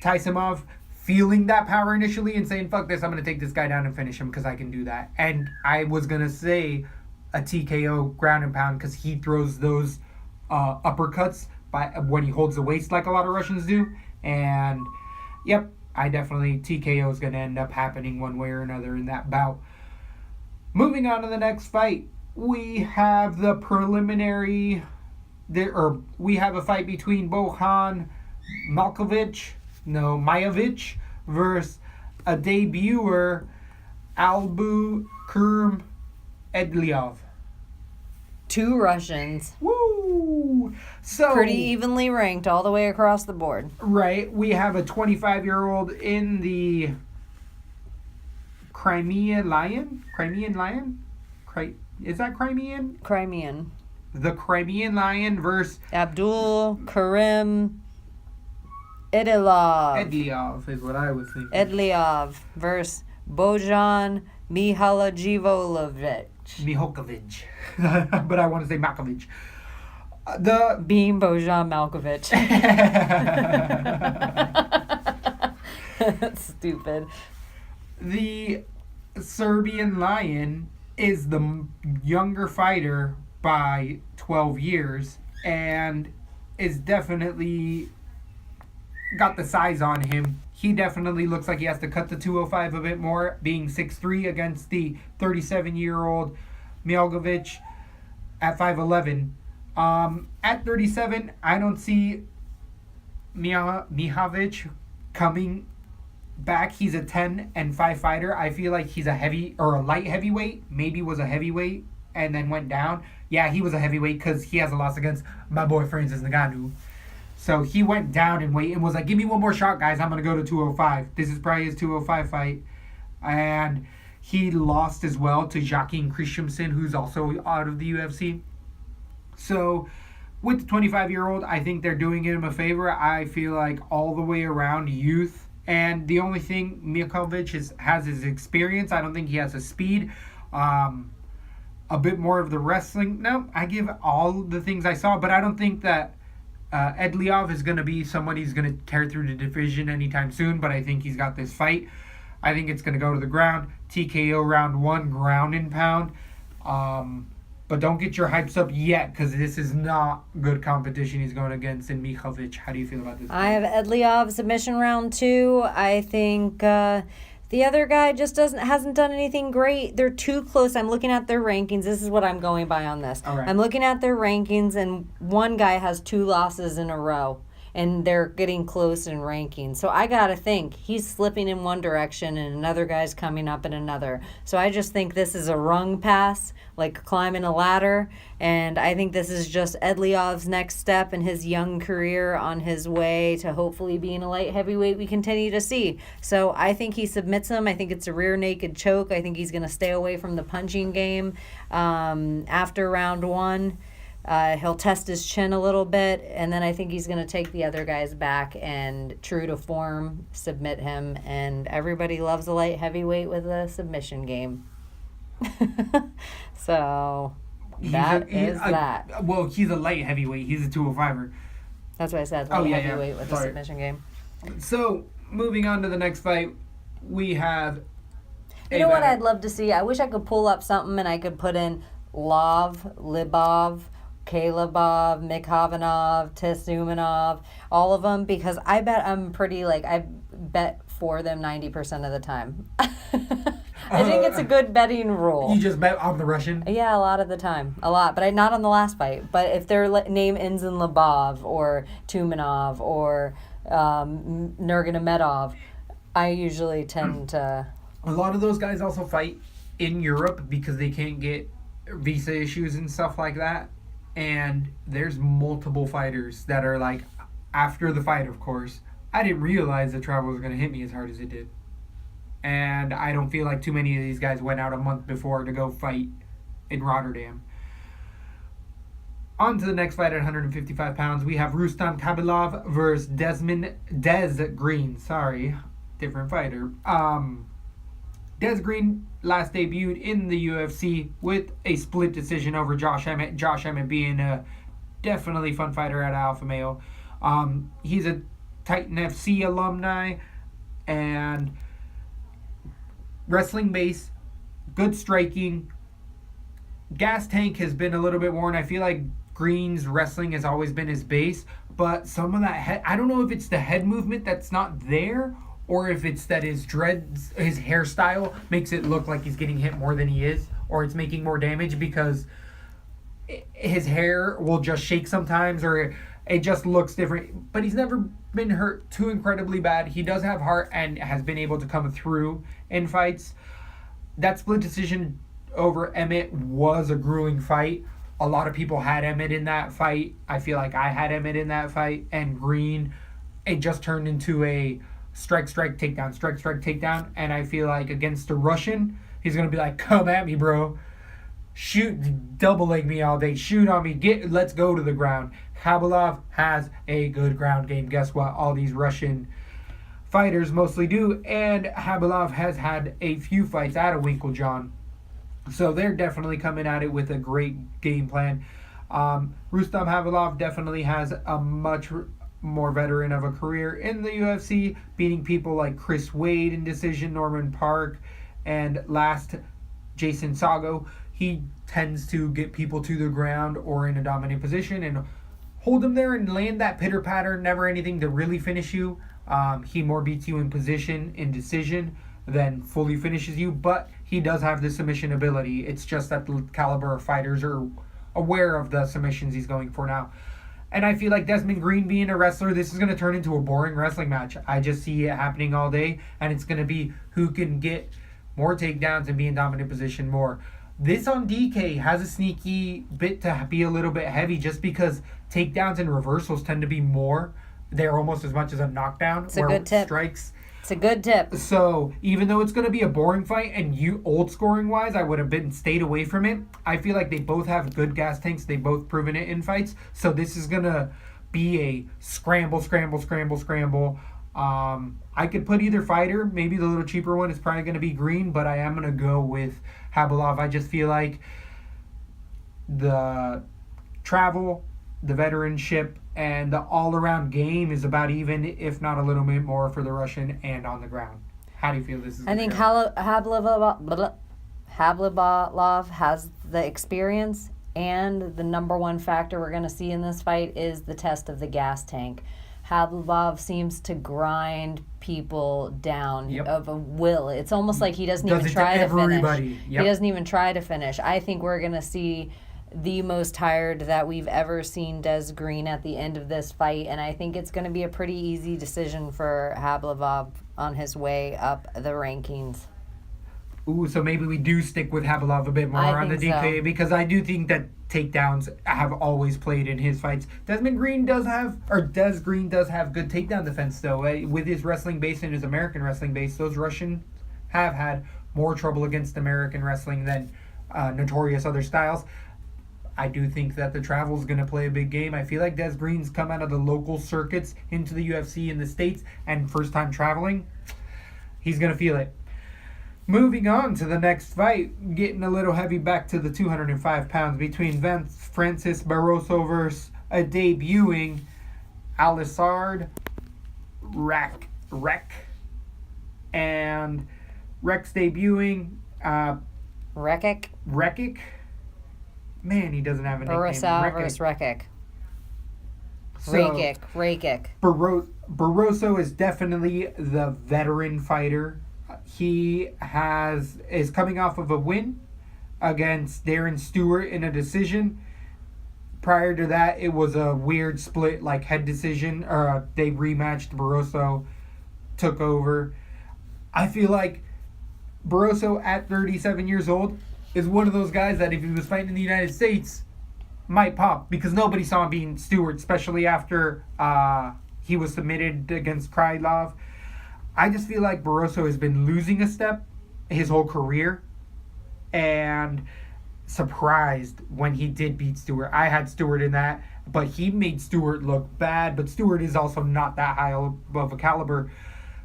Taisumov feeling that power initially and saying, fuck this, I'm going to take this guy down and finish him because I can do that. And I was going to say a TKO ground and pound because he throws those uppercuts when he holds the waist like a lot of Russians do. And, yep, I definitely, TKO is going to end up happening one way or another in that bout. Moving on to the next fight, we have the preliminary, we have a fight between Bohan Majovic versus a debuter, Albu Kurm Edliov. 2 Russians. Woo! So Pretty evenly ranked all the way across the board. Right. We have a 25-year-old in the Crimean Lion? Is that Crimean? Crimean. The Crimean Lion versus Abdul Karim Edilov. Edliov is what I was thinking. Edliov versus Bojan Mihajlovic. Mihalkovic. But I want to say Malkovich. Being Bojan Malkovich. That's stupid. The Serbian Lion is the younger fighter by 12 years and is definitely got the size on him. He definitely looks like he has to cut the 205 a bit more, being 6'3" against the 37-year-old Mihalkovic at 5'11". At 37, I don't see Mihalkovic coming back. He's a 10-5 fighter. I feel like he's a light heavyweight. Maybe was a heavyweight and then went down. Yeah, he was a heavyweight because he has a loss against my boy Francis Ngannou. So he went down in weight and was like, give me one more shot, guys. I'm going to go to 205. This is probably his 205 fight. And he lost as well to Joaquin Christensen, who's also out of the UFC. So with the 25-year-old, I think they're doing him a favor. I feel like all the way around youth. And the only thing Mihalkovic has his experience. I don't think he has the speed. A bit more of the wrestling. No, I give all the things I saw. But I don't think that Edliov is going to be someone who's going to tear through the division anytime soon. But I think he's got this fight. I think it's going to go to the ground. TKO round 1, ground and pound. But don't get your hypes up yet because this is not good competition he's going against in Mihalkovic. How do you feel about this? I have Edliov submission round 2. I think the other guy just hasn't done anything great. They're too close. I'm looking at their rankings. This is what I'm going by on this. All right. I'm looking at their rankings, and one guy has 2 losses in a row, and they're getting close in ranking. So I got to think he's slipping in one direction, and another guy's coming up in another. So I just think this is a rung pass, like climbing a ladder, and I think this is just Edliov's next step in his young career on his way to hopefully being a light heavyweight we continue to see. So I think he submits him. I think it's a rear naked choke. I think he's going to stay away from the punching game after round 1. He'll test his chin a little bit, and then I think he's going to take the other guys back and, true to form, submit him. And everybody loves a light heavyweight with a submission game. So that is that. Well, he's a light heavyweight. He's a 205er. That's what I said. Oh, Light yeah, heavyweight yeah. with Sorry. the submission game. So, moving on to the next fight, we have... You know what I'd love to see? I wish I could pull up something and I could put in Libov, Kalibov, Mikhavanov, Tesumanov, all of them, because I bet I'm pretty, I bet for them 90% of the time. I think it's a good betting rule. You just bet on the Russian? Yeah, a lot of the time. A lot. But not on the last fight. But if their name ends in Libov or Tumanov or Nurmagomedov, I usually tend to... A lot of those guys also fight in Europe because they can't get visa issues and stuff like that. And there's multiple fighters that are like, after the fight, of course, I didn't realize the travel was going to hit me as hard as it did. And I don't feel like too many of these guys went out a month before to go fight in Rotterdam. On to the next fight at 155 pounds. We have Rustam Khabilov versus Des Green. Sorry, different fighter. Des Green last debuted in the UFC with a split decision over Josh Emmett. Josh Emmett being a definitely fun fighter out of Alpha Male. He's a Titan FC alumni and wrestling base, good striking. Gas tank has been a little bit worn. I feel like Green's wrestling has always been his base, but some of that head, I don't know if it's the head movement that's not there or if it's that his dreads, his hairstyle makes it look like he's getting hit more than he is, or it's making more damage because his hair will just shake sometimes, or it just looks different. But he's never been hurt too incredibly bad. He does have heart and has been able to come through in fights. That split decision over Emmett was a grueling fight. A lot of people had Emmett in that fight. I feel like I had Emmett in that fight. And Green, it just turned into a strike, takedown. And I feel like against a Russian, he's going to be like, come at me, bro. Shoot, double leg me all day. Shoot on me. Let's go to the ground. Khabilov has a good ground game. Guess what? All these Russian fighters mostly do. And Khabilov has had a few fights out of Winklejohn. So they're definitely coming at it with a great game plan. Rustam Khabilov definitely has a much more veteran of a career in the UFC, beating people like Chris Wade in decision, Norman Park, and last Jason Sago. He tends to get people to the ground or in a dominant position and hold them there and land that pitter patter, never anything to really finish you. He more beats you in position, in decision, than fully finishes you, but he does have the submission ability. It's just that the caliber of fighters are aware of the submissions he's going for now. And I feel like Desmond Green being a wrestler, this is going to turn into a boring wrestling match. I just see it happening all day, and it's going to be who can get more takedowns and be in dominant position more. This on DK has a sneaky bit to be a little bit heavy just because takedowns and reversals tend to be more. They're almost as much as a knockdown. It's a good tip. Strikes. It's a good tip. So even though it's going to be a boring fight and old scoring wise, I would have stayed away from it. I feel like they both have good gas tanks. They both proven it in fights. So this is going to be a scramble. I could put either fighter. Maybe the little cheaper one is probably going to be Green, but I am going to go with Khabilov. I just feel like the travel, the veteranship, and the all-around game is about even, if not a little bit more, for the Russian and on the ground. How do you feel this is? I think Khabilov has the experience, and the number one factor we're going to see in this fight is the test of the gas tank. Khabilov seems to grind people down of a will. It's almost like he doesn't even try to finish. He doesn't even try to finish. I think we're going to see the most tired that we've ever seen Des Green at the end of this fight, and I think it's going to be a pretty easy decision for Khabilov on his way up the rankings. Ooh, so maybe we do stick with Khabilov a bit more on the DK, because I do think that takedowns have always played in his fights. Des Green does have good takedown defense, though. With his wrestling base and his American wrestling base, those Russians have had more trouble against American wrestling than notorious other styles. I do think that the travel is going to play a big game. I feel like Des Green's come out of the local circuits into the UFC in the States, and first time traveling, he's going to feel it. Moving on to the next fight, getting a little heavy back to the 205 pounds between Francis Barroso versus a debuting Alisard Rek. And Rek's debuting Rekic. Man, he doesn't have a nickname. Barroso versus Rekic. Rakic. Barroso is definitely the veteran fighter. He is coming off of a win against Darren Stewart in a decision. Prior to that, it was a weird split, like head decision. They rematched. Barroso took over. I feel like Barroso at 37 years old is one of those guys that if he was fighting in the United States might pop, because nobody saw him beating Stewart, especially after he was submitted against Krylov. I just feel like Barroso has been losing a step his whole career, and surprised when he did beat Stewart. I had Stewart in that, but he made Stewart look bad, but Stewart is also not that high of a caliber.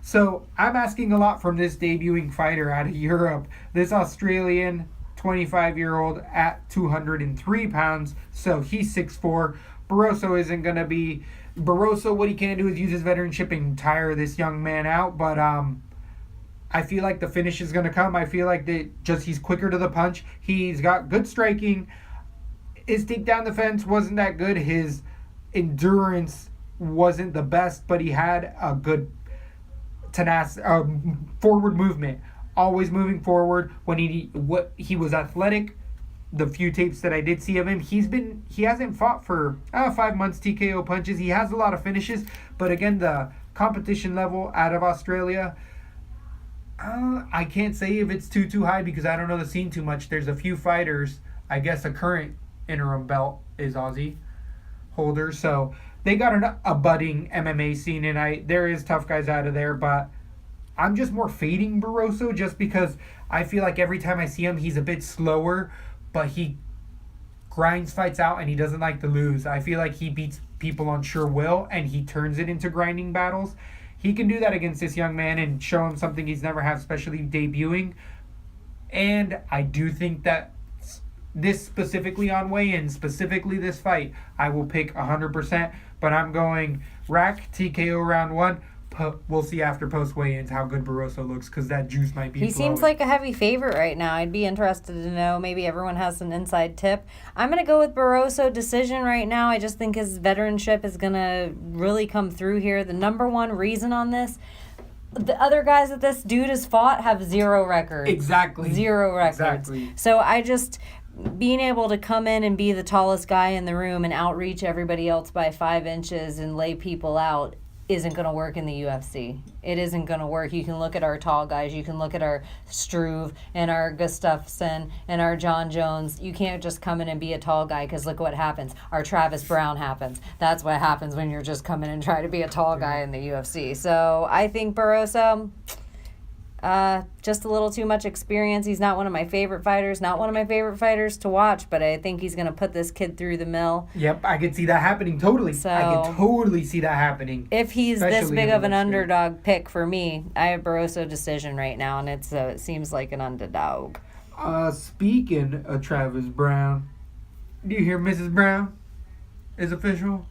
So I'm asking a lot from this debuting fighter out of Europe. This Australian 25-year-old at 203 pounds, so he's 6'4". Barroso isn't going to be... Barroso, what he can do is use his veteranship and tire this young man out, but I feel like the finish is going to come. I feel like he's quicker to the punch. He's got good striking. His takedown defense wasn't that good. His endurance wasn't the best, but he had a good forward movement. Always moving forward. When he was athletic. The few tapes that I did see of him, he hasn't fought for 5 months TKO punches. He has a lot of finishes, but again, the competition level out of Australia, I can't say if it's too high because I don't know the scene too much. There's a few fighters. I guess a current interim belt is Aussie holder, so they got a budding MMA scene, and there is tough guys out of there, but I'm just more fading Barroso just because I feel like every time I see him, he's a bit slower, but he grinds fights out and he doesn't like to lose. I feel like he beats people on sure will and he turns it into grinding battles. He can do that against this young man and show him something he's never had, especially debuting. And I do think that this specifically on weigh-in, specifically this fight, I will pick 100%. But I'm going Rack, TKO round 1. We'll see after post weigh-ins how good Barroso looks because that juice might be flowing. He seems like a heavy favorite right now. I'd be interested to know. Maybe everyone has an inside tip. I'm going to go with Barroso decision right now. I just think his veteranship is going to really come through here. The number one reason on this, the other guys that this dude has fought have 0 records. Exactly. 0 records. Exactly. So being able to come in and be the tallest guy in the room and outreach everybody else by 5 inches and lay people out isn't going to work in the UFC. It isn't going to work. You can look at our tall guys. You can look at our Struve and our Gustafsson and our John Jones. You can't just come in and be a tall guy because look what happens. Our Travis Brown happens. That's what happens when you're just coming and try to be a tall guy in the UFC. So I think Barroso... just a little too much experience. He's not one of my favorite fighters. Not one of my favorite fighters to watch, but I think he's going to put this kid through the mill. Yep, I could see that happening totally. So, I can totally see that happening. If he's this big of an underdog pick for me, I have Barroso decision right now, and it seems like an underdog. Speaking of Travis Brown, do you hear Mrs. Brown is official?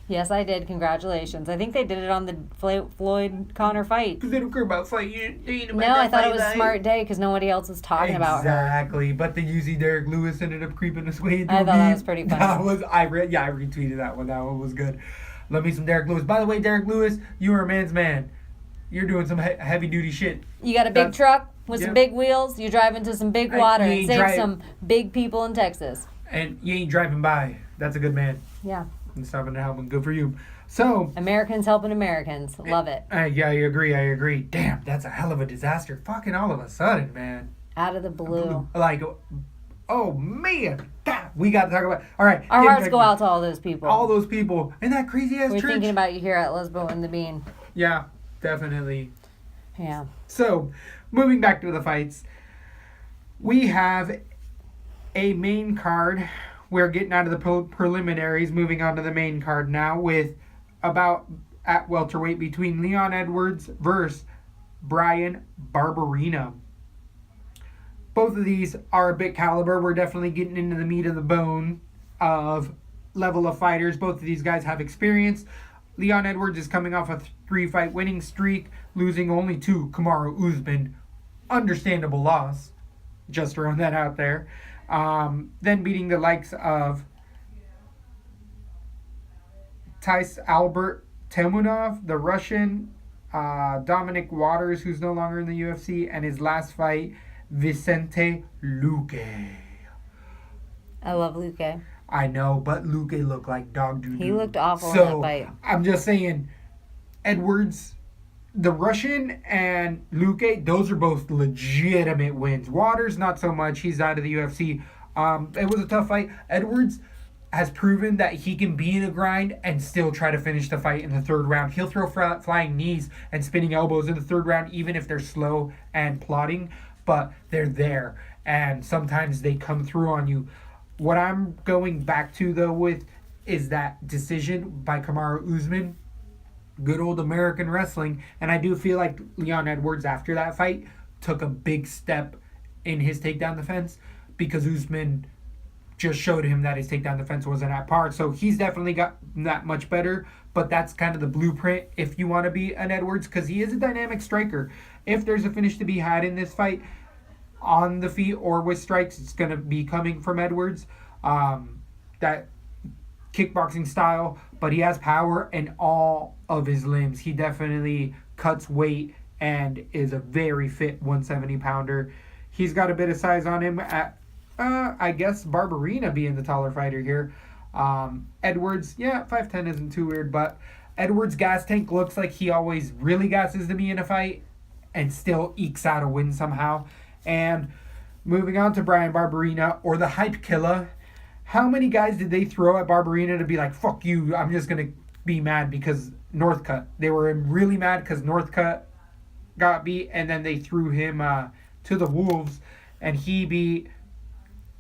Yes, I did. Congratulations. I think they did it on the Floyd-Connor fight. Because they don't care about fighting. No, I thought it was a smart day because nobody else was talking about her. Exactly. But the UC Derek Lewis ended up creeping his way into I thought that was pretty funny. I retweeted that one. That one was good. Love me some Derek Lewis. By the way, Derek Lewis, you are a man's man. You're doing some heavy-duty shit. You got a big truck with some big wheels. You drive into some big water and save some big people in Texas. And you ain't driving by. That's a good man. Yeah. And stopping to help him. Good for you. So Americans helping Americans. Love it. Yeah, I agree. Damn, that's a hell of a disaster. Fucking all of a sudden, man. Out of the blue. Like, oh man. God, we got to talk about. All right. Our hearts go out to all those people. All those people. And that crazy ass church. We're thinking about you here at Lesbo and the Bean. Yeah, definitely. Yeah. So, moving back to the fights. We have a main card. We're getting out of the preliminaries, moving on to the main card now with at welterweight between Leon Edwards versus Brian Barberino. both of these are a bit caliber. We're definitely getting into the meat of the bone of level of fighters. Both of these guys have experience. Leon Edwards is coming off a 3-fight winning streak, losing only to Kamaru Usman. Understandable loss. Just throwing that out there. Then beating the likes of Tais Albert Temunov, the Russian, Dominic Waters, who's no longer in the UFC, and his last fight, Vicente Luque. I love Luque. I know, but Luque looked like dog doo-doo. He looked awful in that fight. I'm just saying, Edwards, the Russian, and Luque, those are both legitimate wins. Waters, not so much. He's out of the UFC. It was a tough fight. Edwards has proven that he can be in a grind and still try to finish the fight in the third round. He'll throw flying knees and spinning elbows in the third round, even if they're slow and plodding, but they're there. And sometimes they come through on you. What I'm going back to, though, with is that decision by Kamaru Usman. Good old American wrestling. And I do feel like Leon Edwards, after that fight, took a big step in his takedown defense because Usman just showed him that his takedown defense wasn't at par. So he's definitely got that much better. But that's kind of the blueprint if you want to be an Edwards, because he is a dynamic striker. If there's a finish to be had in this fight, on the feet or with strikes, it's going to be coming from Edwards. That kickboxing style, but he has power in all of his limbs. He definitely cuts weight and is a very fit 170-pounder. He's got a bit of size on him at, I guess, Barberena being the taller fighter here. Edwards, 5'10" isn't too weird, but Edwards' gas tank looks like he always really gasses to me in a fight and still ekes out a win somehow. And moving on to Brian Barberena, or the hype killer. How many guys did they throw at Barberena to be like, fuck you, I'm just going to be mad because Northcutt. They were really mad because Northcutt got beat, and then they threw him to the Wolves, and he beat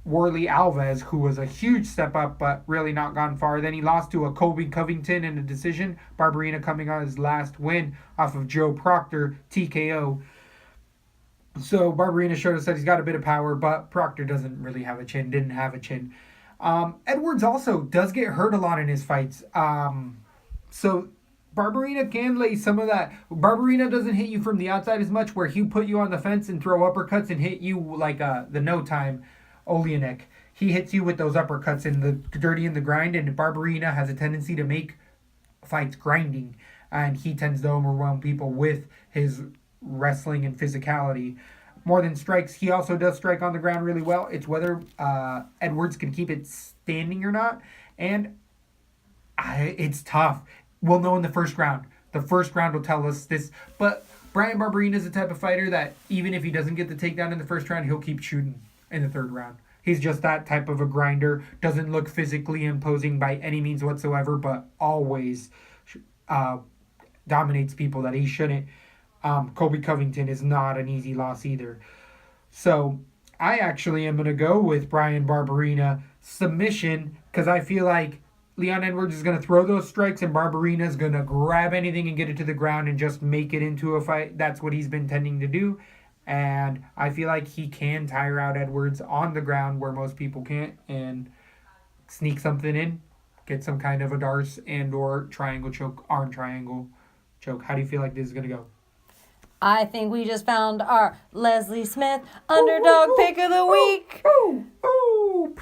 Worley Alves, who was a huge step up, but really not gone far. Then he lost to a Colby Covington in a decision. Barberena coming on his last win off of Joe Proctor, TKO. So Barberena showed us that he's got a bit of power, but Proctor didn't have a chin. Edwards also does get hurt a lot in his fights. So Barberena can lay some of that. Barberena doesn't hit you from the outside as much, where he'll put you on the fence and throw uppercuts and hit you like the no time Oleanik. He hits you with those uppercuts in the dirty and the grind, and Barberena has a tendency to make fights grinding, and he tends to overwhelm people with his wrestling and physicality. More than strikes, he also does strike on the ground really well. It's whether Edwards can keep it standing or not, and it's tough. We'll know in the first round. The first round will tell us this, but Brian Barberena is the type of fighter that even if he doesn't get the takedown in the first round, he'll keep shooting in the third round. He's just that type of a grinder. Doesn't look physically imposing by any means whatsoever, but always dominates people that he shouldn't. Colby Covington is not an easy loss either. So I actually am going to go with Brian Barberena submission, because I feel like Leon Edwards is going to throw those strikes and Barberena is going to grab anything and get it to the ground and just make it into a fight. That's what he's been tending to do. And I feel like he can tire out Edwards on the ground where most people can't, and sneak something in, get some kind of a darce and or triangle choke, arm triangle choke. How do you feel like this is going to go? I think we just found our Leslie Smith underdog pick of the week.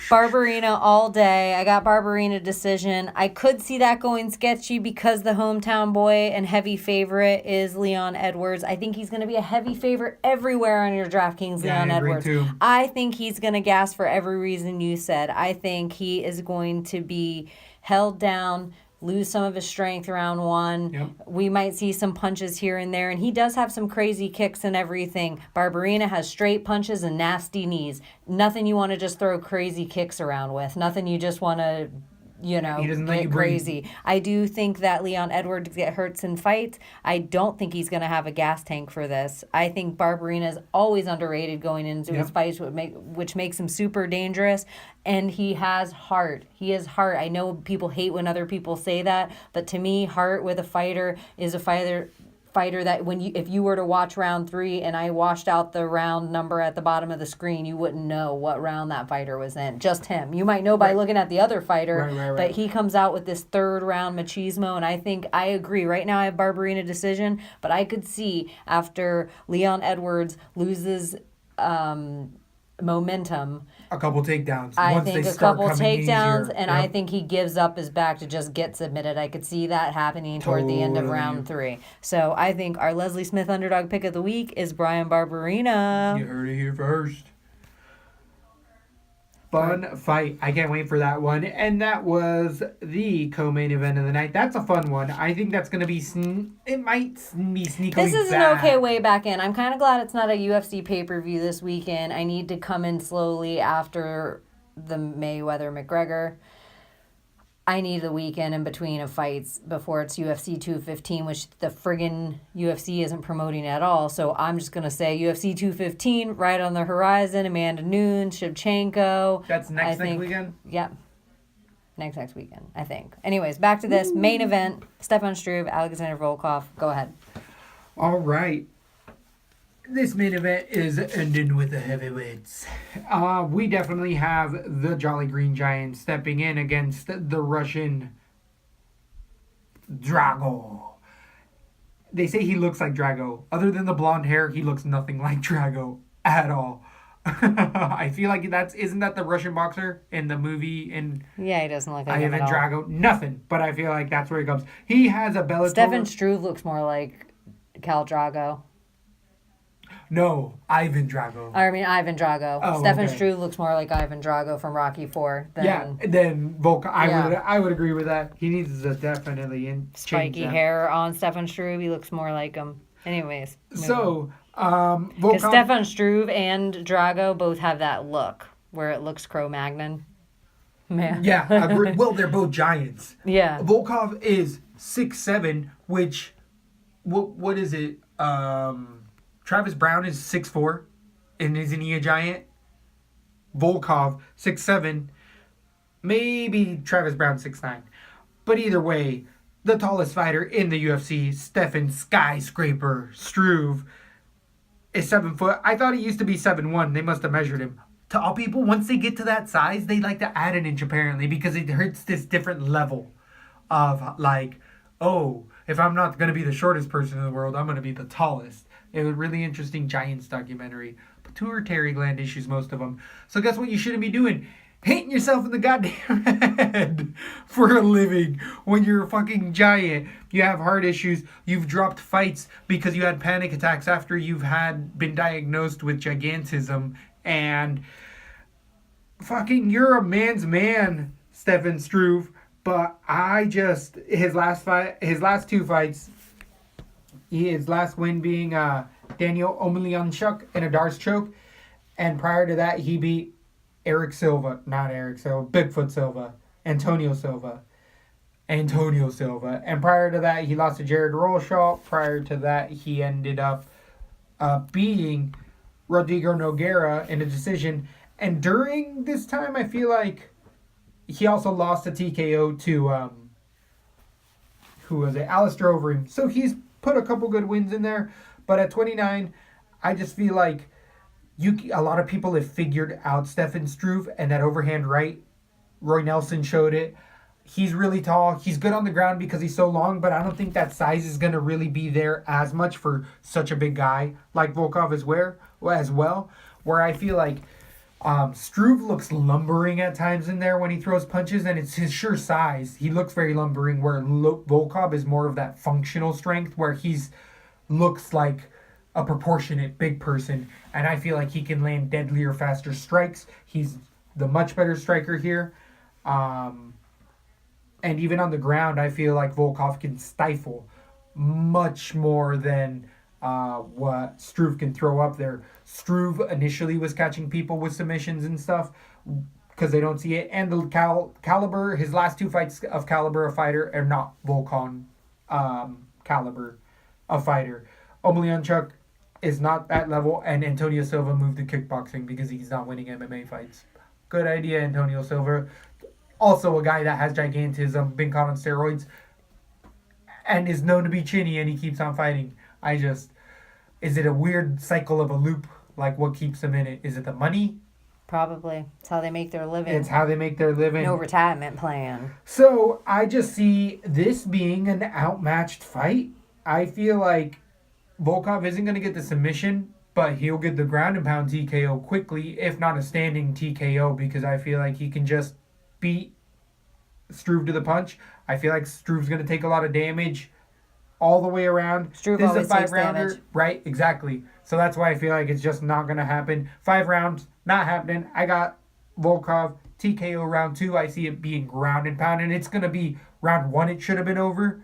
Barberena all day. I got Barberena decision. I could see that going sketchy because the hometown boy and heavy favorite is Leon Edwards. I think he's going to be a heavy favorite everywhere on your DraftKings, Leon Edwards. Too. I think he's going to gas for every reason you said. I think he is going to be held down, lose some of his strength round one. Yep. We might see some punches here and there, and he does have some crazy kicks and everything. Barberena has straight punches and nasty knees. Nothing you want to just throw crazy kicks around with. Nothing you just want to, get crazy. I do think that Leon Edwards get hurts in fights. I don't think he's going to have a gas tank for this. I think Barberena is always underrated going into his fights, which makes him super dangerous. And he has heart. He has heart. I know people hate when other people say that, but to me, heart with a fighter is a fighter fighter that if you were to watch round 3 and I washed out the round number at the bottom of the screen, you wouldn't know what round that fighter was in. Just him. You might know by looking at the other fighter, Right. but he comes out with this 3rd round machismo, and I agree. Right now I have Barberina decision, but I could see after Leon Edwards loses momentum, A couple takedowns. I once think they a start couple coming takedowns, easier. and Yep. I think he gives up his back to just get submitted. I could see that happening toward the end of Totally. round 3. So I think our Leslie Smith underdog pick of the week is Brian Barberina. You heard it here first. Fun fight. I can't wait for that one. And that was the co-main event of the night. That's a fun one. I think that's going to be... it might be sneakily This is bad. an okay way back in. I'm kind of glad it's not a UFC pay-per-view this weekend. I need to come in slowly after the Mayweather-McGregor. I need the weekend in between of fights before it's UFC 215, which the friggin' UFC isn't promoting at all. So I'm just going to say UFC 215 right on the horizon. Amanda Nunes, Shevchenko. That's next weekend? Yep. Next weekend, I think. Anyways, back to this. Main event, Stefan Struve, Alexander Volkov. Go ahead. All right. This main event is ending with the heavyweights. We definitely have the Jolly Green Giant stepping in against the Russian Drago. They say he looks like Drago. Other than the blonde hair, he looks nothing like Drago at all. I feel like isn't that the Russian boxer in the movie in Yeah, he doesn't look like him Ivan at all. Drago? Nothing, but I feel like that's where he comes. He has a Bellator. Stefan Struve looks more like Cal Drago. No, Ivan Drago. Ivan Drago. Oh, Stefan okay. Struve looks more like Ivan Drago from Rocky 4 than Yeah, then Volkov. Yeah. I would agree with that. He needs to definitely change spiky that. hair on Stefan Struve. He looks more like him. Anyways. So, Because Volkov. Stefan Struve and Drago both have that look where it looks Cro-Magnon. Man. Yeah, agree. Well, they're both giants. Yeah. Volkov is 6'7", which, what is it? Travis Brown is 6'4", and isn't he a giant? Volkov 6'7", maybe Travis Brown 6'9", but either way, the tallest fighter in the UFC, Stefan Skyscraper Struve, is 7 foot. I thought he used to be 7'1". They must have measured him. To all people, once they get to that size, they like to add an inch apparently because it hurts this different level of like, oh, if I'm not going to be the shortest person in the world, I'm going to be the tallest. It was a really interesting Giants documentary. Pituitary gland issues, most of them. So guess what you shouldn't be doing? Hitting yourself in the goddamn head for a living when you're a fucking giant. You have heart issues. You've dropped fights because you had panic attacks after you've been diagnosed with gigantism. And fucking you're a man's man, Stefan Struve. But his last 2 fights, his last win being Daniel Omelianchuk in a Darce choke. And prior to that, he beat Bigfoot Silva. Antonio Silva. And prior to that, he lost to Jared Rorschach. Prior to that, he ended up beating Rodrigo Nogueira in a decision. And during this time, I feel like he also lost a TKO to, who was it? Alistair Overeem. So he's put a couple good wins in there. But at 29, I just feel like a lot of people have figured out Stefan Struve and that overhand right. Roy Nelson showed it. He's really tall. He's good on the ground because he's so long, but I don't think that size is going to really be there as much for such a big guy like Volkov as well. Where I feel like Struve looks lumbering at times in there when he throws punches, and it's his sure size. He looks very lumbering, where Volkov is more of that functional strength, where he's looks like a proportionate big person, and I feel like he can land deadlier, faster strikes. He's the much better striker here. And even on the ground, I feel like Volkov can stifle much more than what Struve can throw up there. Struve initially was catching people with submissions and stuff because they don't see it. And the caliber, his last 2 fights of caliber of fighter are not Volkov caliber of fighter. Omelianchuk is not that level, and Antonio Silva moved to kickboxing because he's not winning MMA fights. Good idea, Antonio Silva. Also a guy that has gigantism, been caught on steroids, and is known to be chinny, and he keeps on fighting. Is it a weird cycle of a loop? Like, what keeps them in it? Is it the money? Probably. It's how they make their living. It's how they make their living. No retirement plan. So, I just see this being an outmatched fight. I feel like Volkov isn't going to get the submission, but he'll get the ground and pound TKO quickly, if not a standing TKO, because I feel like he can just beat Struve to the punch. I feel like Struve's going to take a lot of damage all the way around. Struve This always is a 5 takes rounder, damage. right? Exactly. So that's why I feel like it's just not going to happen. 5 rounds, not happening. I got Volkov TKO round 2. I see it being ground and pound, and it's going to be round 1. It should have been over,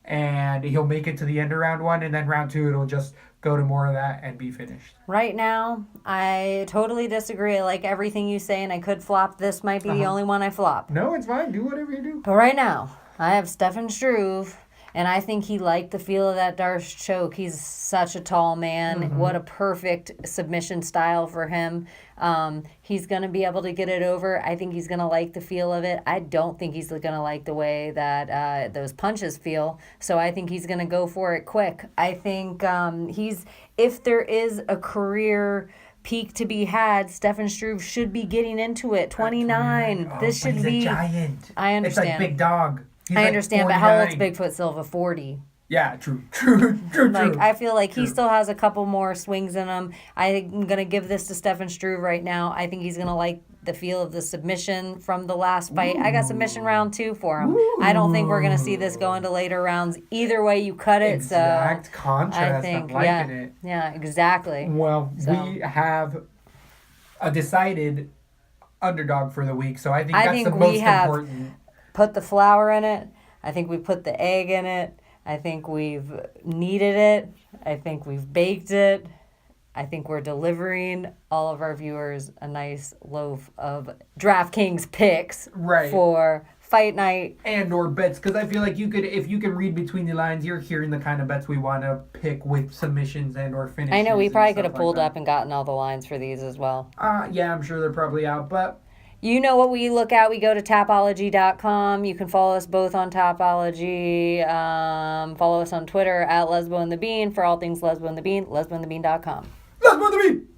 and he'll make it to the end of round 1, and then round 2 it'll just go to more of that and be finished. Right now, I totally disagree. I like everything you say, and I could flop. This might be the only one I flop. No, it's fine. Do whatever you do. But right now, I have Stefan Struve, and I think he liked the feel of that Darce choke. He's such a tall man. What a perfect submission style for him. He's going to be able to get it over. I think he's going to like the feel of it. I don't think he's going to like the way that those punches feel. So I think he's going to go for it quick. I think if there is a career peak to be had, Stefan Struve should be getting into it. 29. This should he's be a giant. I understand. It's like Big Dog. He's I like understand, but how old's 49. Bigfoot Silva? 40. Yeah, true. Like, I feel like he still has a couple more swings in him. I'm going to give this to Stefan Struve right now. I think he's going to like the feel of the submission from the last fight. I got submission round 2 for him. I don't think we're going to see this go into later rounds. Either way you cut it. Exact contrast. I think, I'm liking it. Yeah, exactly. Well, So. we have a decided underdog for the week, so I think that's the most important. Put the flour in it. I think we put the egg in it. I think we've kneaded it. I think we've baked it. I think we're delivering all of our viewers a nice loaf of DraftKings picks for fight night. And or bets, because I feel like if you can read between the lines, you're hearing the kind of bets we want to pick with submissions and or finishes. I know, we probably could have like pulled that. up and gotten all the lines for these as well. Yeah, I'm sure they're probably out, but... You know what we look at. We go to Tapology.com. You can follow us both on Tapology. Follow us on Twitter at Lesbo and the Bean for all things Lesbo and the Bean. LesboandtheBean.com. Lesbo and the Bean!